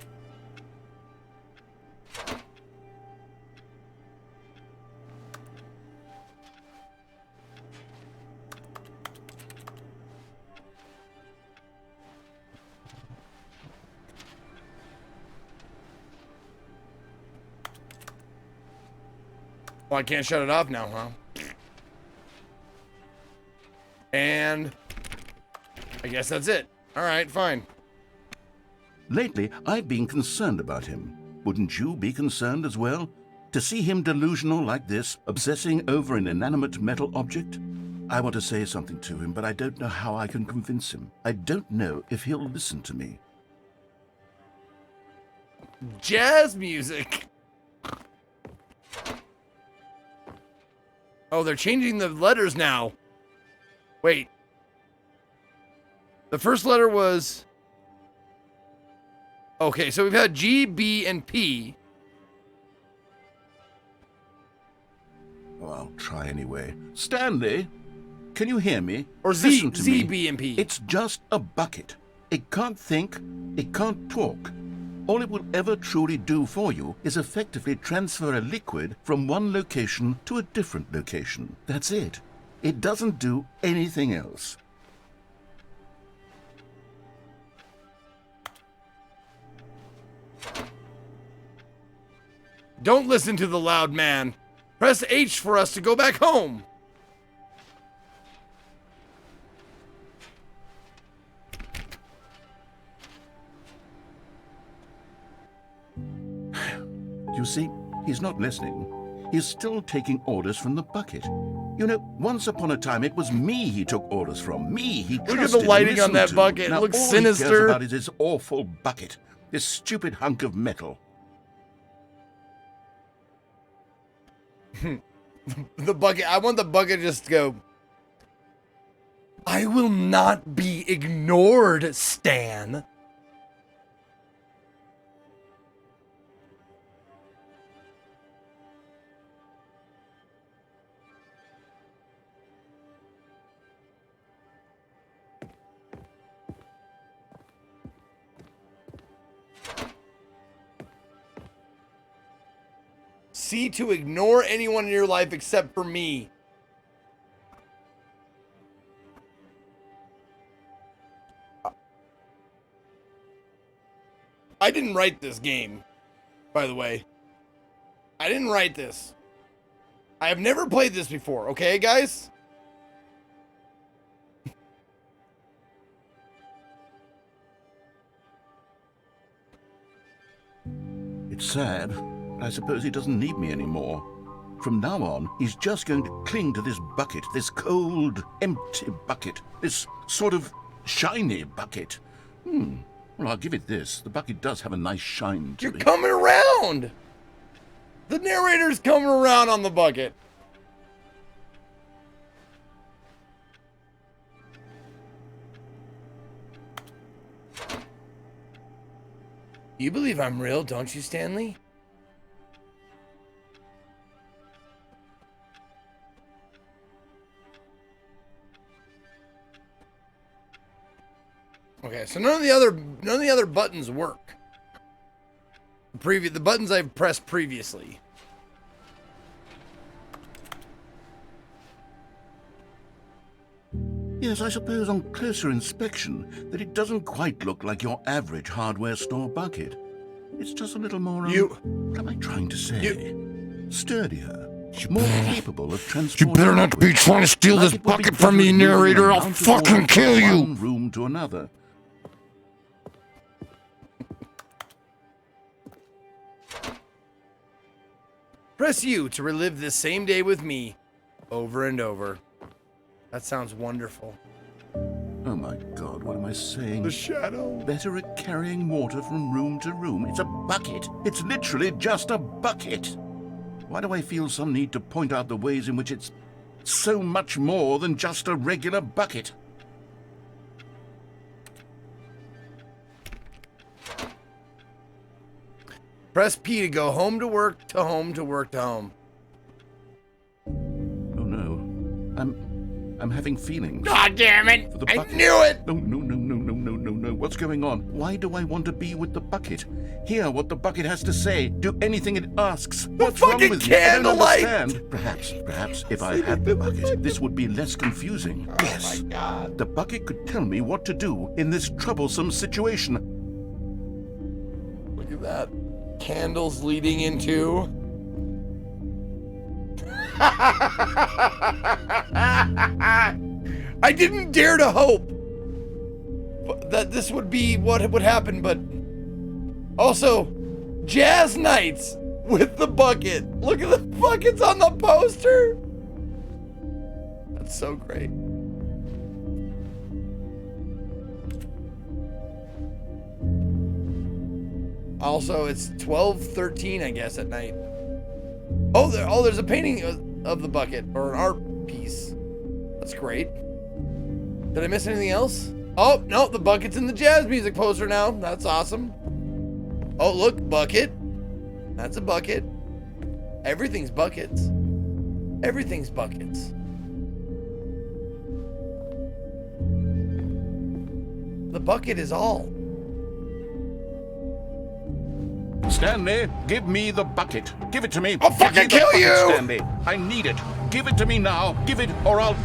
Oh, I can't shut it off now, huh? And I guess that's it. All right, fine. Lately, I've been concerned about him. Wouldn't you be concerned as well? To see him delusional like this, obsessing over an inanimate metal object? I want to say something to him, but I don't know how I can convince him. I don't know if he'll listen to me. Jazz music. Oh, they're changing the letters now. Wait. The first letter was... Okay, so we've had G, B, and P. Oh, I'll try anyway. Stanley, can you hear me? Or Z, Listen to Z, me. B, and P. It's just a bucket. It can't think. It can't talk. All it will ever truly do for you is effectively transfer a liquid from one location to a different location. That's it. It doesn't do anything else. Don't listen to the loud man. Press H for us to go back home. You see, he's not listening. He's still taking orders from the bucket. You know, once upon a time, it was me he took orders from. Me he trusted. Look at the lighting on that to. bucket. Now, It looks all sinister. He cares about is his awful bucket. This stupid hunk of metal. The bucket. I want the bucket just to go. I will not be ignored, Stan. C to ignore anyone in your life except for me. I didn't write this game, by the way. I didn't write this. I have never played this before, okay, guys? It's sad. I suppose he doesn't need me anymore. From now on, he's just going to cling to this bucket, this cold, empty bucket, this sort of shiny bucket. Well, I'll give it this. The bucket does have a nice shine to it. You're coming around! The narrator's coming around on the bucket. You believe I'm real, don't you, Stanley? Okay, so none of the other buttons work. The buttons I've pressed previously. Yes, I suppose on closer inspection that it doesn't quite look like your average hardware store bucket. It's just a little more, what am I trying to say? Sturdier, more capable of transporting... You better not be trying to steal this bucket from me, narrator. I'll fucking kill you. One room to another. Press U to relive this same day with me over and over. That sounds wonderful. Oh my God, what am I saying? The shadow. Better at carrying water from room to room. It's a bucket. It's literally just a bucket. Why do I feel some need to point out the ways in which it's so much more than just a regular bucket? Press P to go home to work to home to work to home. Oh no. I'm having feelings. God damn it! I knew it! No. What's going on? Why do I want to be with the bucket? Hear what the bucket has to say. Do anything it asks. What's wrong with me? I don't understand. Perhaps if I had the bucket, this would be less confusing. Yes. My God. The bucket could tell me what to do in this troublesome situation. Look at that. Candles leading into... I didn't dare to hope that this would be what would happen, but also jazz nights with the bucket. Look at the buckets on the poster. That's so great. Also, it's 12:13, I guess, at night. Oh, there's a painting of the bucket, or an art piece. That's great. Did I miss anything else? Oh, no, the bucket's in the jazz music poster now. That's awesome. Oh, look, bucket. That's a bucket. Everything's buckets. Everything's buckets. The bucket is all. Stanley, give me the bucket. Give it to me. I'll fucking kill you! Stanley, I need it. Give it to me now. Give it, or I'll...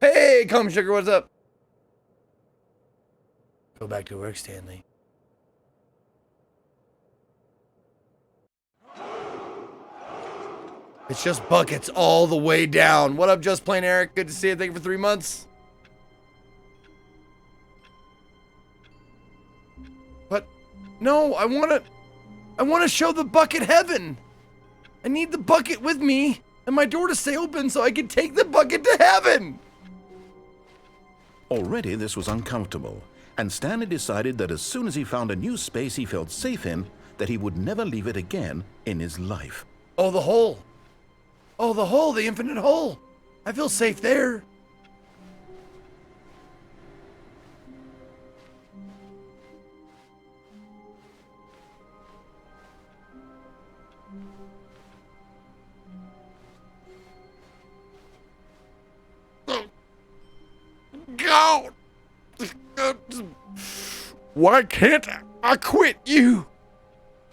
Hey, come sugar, what's up? Go back to work, Stanley. It's just buckets all the way down. What up, Just Plain Eric? Good to see you. Thank you for 3 months. But no, I want to show the bucket heaven. I need the bucket with me and my door to stay open so I can take the bucket to heaven. Already this was uncomfortable, and Stanley decided that as soon as he found a new space he felt safe in, that he would never leave it again in his life. Oh, the hole. Oh, the hole, the infinite hole. I feel safe there. Go! Why can't I quit you?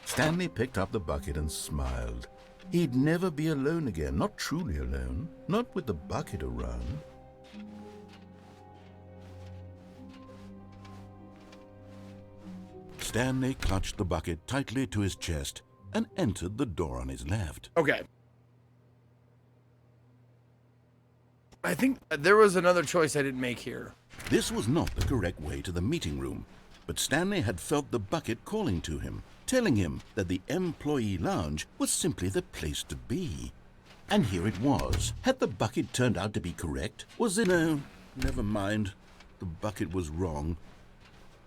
Stanley picked up the bucket and smiled. He'd never be alone again, not truly alone, not with the bucket around. Stanley clutched the bucket tightly to his chest and entered the door on his left. Okay. I think there was another choice I didn't make here. This was not the correct way to the meeting room, but Stanley had felt the bucket calling to him, telling him that the employee lounge was simply the place to be. And here it was. Had the bucket turned out to be correct? Was it? No, never mind. The bucket was wrong.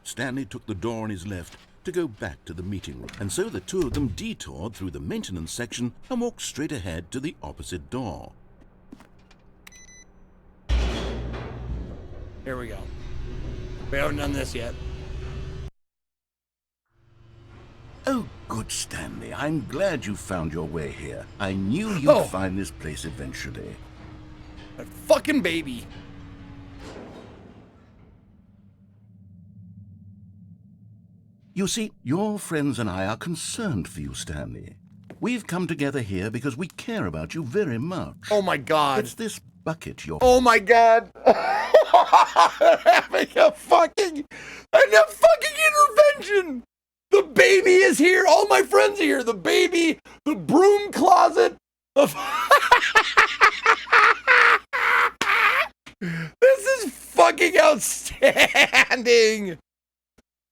Stanley took the door on his left to go back to the meeting room, and so the two of them detoured through the maintenance section and walked straight ahead to the opposite door. Here we go. We haven't done this yet. Oh, good, Stanley. I'm glad you found your way here. I knew you'd find this place eventually. That fucking baby. You see, your friends and I are concerned for you, Stanley. We've come together here because we care about you very much. Oh my God. It's this bucket you're... Oh my God. having a fucking intervention. The baby is here. All my friends are here. The baby, the broom closet. This is fucking outstanding.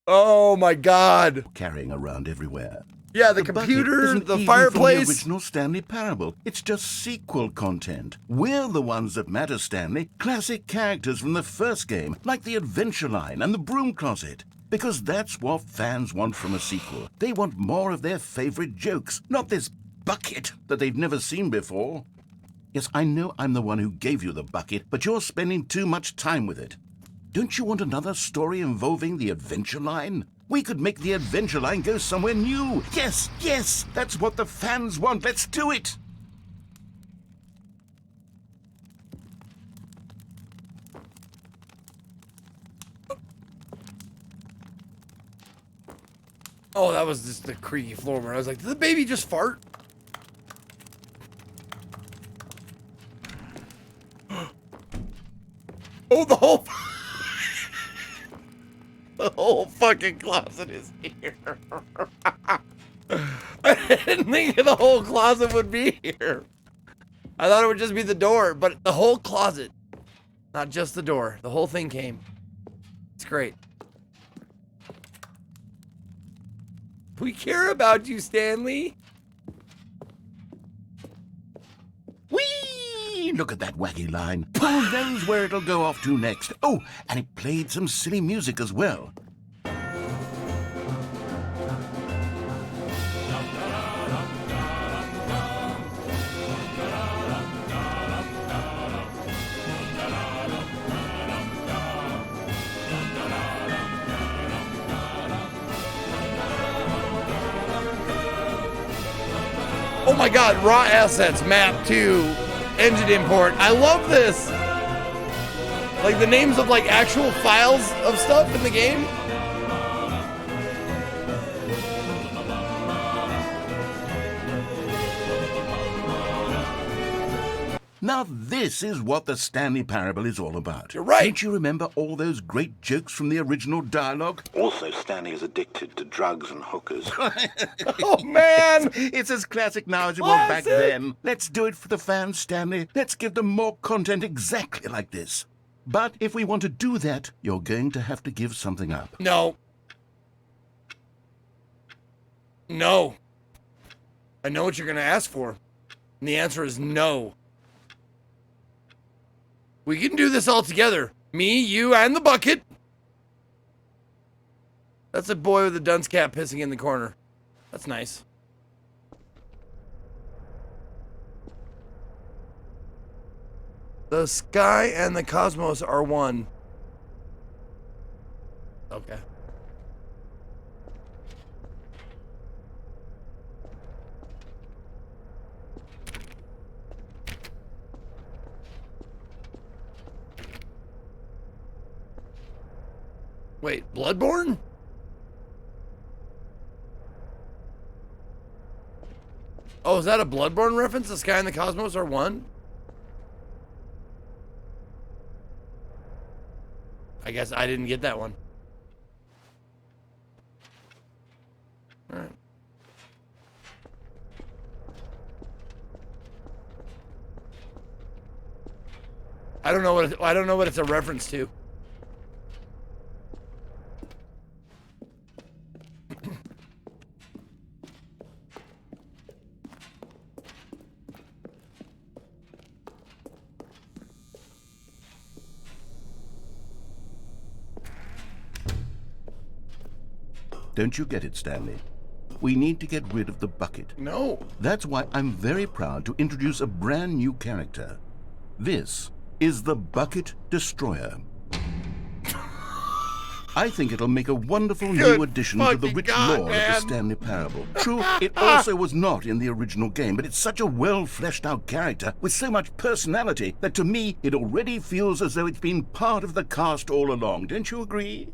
Oh my God. Carrying around everywhere. Yeah, the bucket computer, isn't the even fireplace. From the original Stanley Parable. It's just sequel content. We're the ones that matter, Stanley. Classic characters from the first game, like the Adventure Line and the Broom Closet. Because that's what fans want from a sequel. They want more of their favorite jokes, not this bucket that they've never seen before. Yes, I know I'm the one who gave you the bucket, but you're spending too much time with it. Don't you want another story involving the Adventure Line? We could make the Adventure Line go somewhere new. Yes, yes, that's what the fans want. Let's do it. Oh, that was just the creaky floor where I was like, did the baby just fart? Oh, the whole fucking closet is here. I didn't think the whole closet would be here. I thought it would just be the door, but the whole closet. Not just the door. The whole thing came. It's great. We care about you, Stanley. Whee! Look at that wacky line. Who knows where it'll go off to next? Oh, and it played some silly music as well. Oh my God, raw assets map to engine import. I love this. Like the names of like actual files of stuff in the game. Now this is what the Stanley Parable is all about. You're right. Don't you remember all those great jokes from the original dialogue? Also, Stanley is addicted to drugs and hookers. Oh man! It's as classic now as it was back then. Let's do it for the fans, Stanley. Let's give them more content exactly like this. But if we want to do that, you're going to have to give something up. No. No. I know what you're going to ask for. And the answer is no. We can do this all together. Me, you, and the bucket. That's a boy with a dunce cap pissing in the corner. That's nice. The sky and the cosmos are one. Okay. Wait, Bloodborne? Oh, is that a Bloodborne reference? The sky and the cosmos are one? I guess I didn't get that one. All right. I don't know what it's a reference to. Don't you get it, Stanley? We need to get rid of the bucket. No. That's why I'm very proud to introduce a brand new character. This is the Bucket Destroyer. I think it'll make a wonderful new addition to the rich lore of the Stanley Parable. True, it also was not in the original game, but it's such a well-fleshed-out character with so much personality that to me, it already feels as though it's been part of the cast all along. Don't you agree?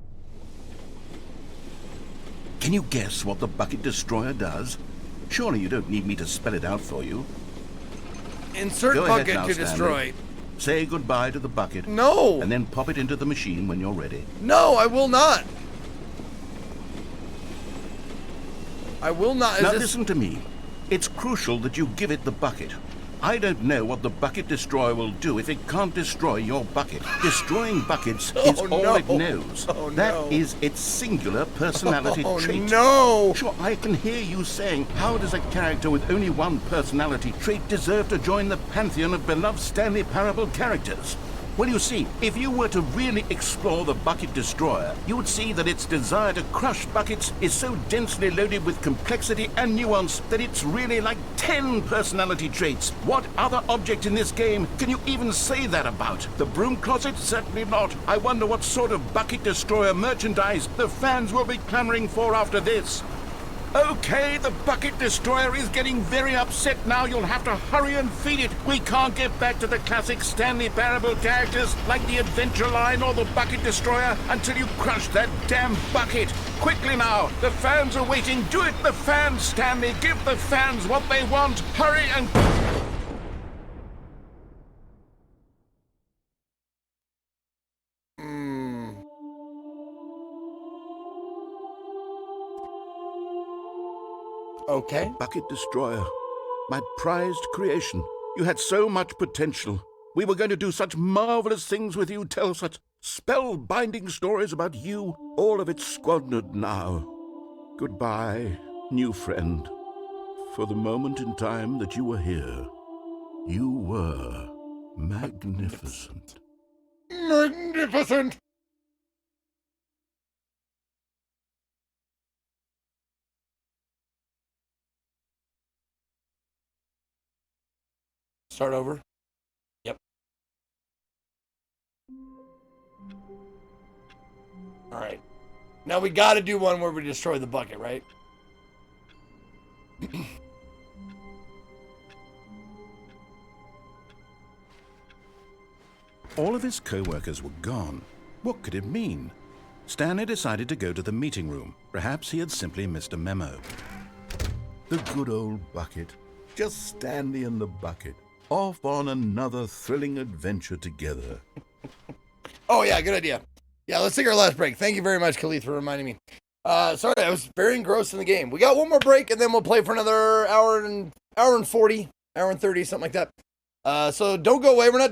Can you guess what the Bucket Destroyer does? Surely you don't need me to spell it out for you. Insert Go bucket ahead now, to Stanley. destroy. Say goodbye to the bucket. No! And then pop it into the machine when you're ready. No, I will not. I will not. Now listen to me. It's crucial that you give it the bucket. I don't know what the bucket destroyer will do if it can't destroy your bucket. Destroying buckets is all it knows. That is its singular personality trait. No! Sure, I can hear you saying, how does a character with only one personality trait deserve to join the pantheon of beloved Stanley Parable characters? Well, you see, if you were to really explore the bucket destroyer, you would see that its desire to crush buckets is so densely loaded with complexity and nuance that it's really like 10 personality traits. What other object in this game can you even say that about? The broom closet? Certainly not. I wonder what sort of bucket destroyer merchandise the fans will be clamoring for after this. Okay, the bucket destroyer is getting very upset now. You'll have to hurry and feed it. We can't get back to the classic Stanley Parable characters like the Adventure Line or the bucket destroyer until you crush that damn bucket. Quickly now, the fans are waiting. Do it, the fans, Stanley. Give the fans what they want. Hurry and... Okay. Bucket destroyer. My prized creation. You had so much potential. We were going to do such marvelous things with you, tell such spell-binding stories about you. All of it squandered now. Goodbye, new friend. For the moment in time that you were here, you were magnificent. Magnificent! Start over. Yep. All right. Now we got to do one where we destroy the bucket, right? All of his co-workers were gone. What could it mean? Stanley decided to go to the meeting room. Perhaps he had simply missed a memo. The good old bucket. Just Stanley and the bucket. Off on another thrilling adventure together. Oh, yeah, good idea. Yeah, let's take our last break. Thank you very much, Khalid, for reminding me. Sorry, I was very engrossed in the game. We got one more break, and then we'll play for another hour and 40, hour and 30, something like that. So don't go away. We're not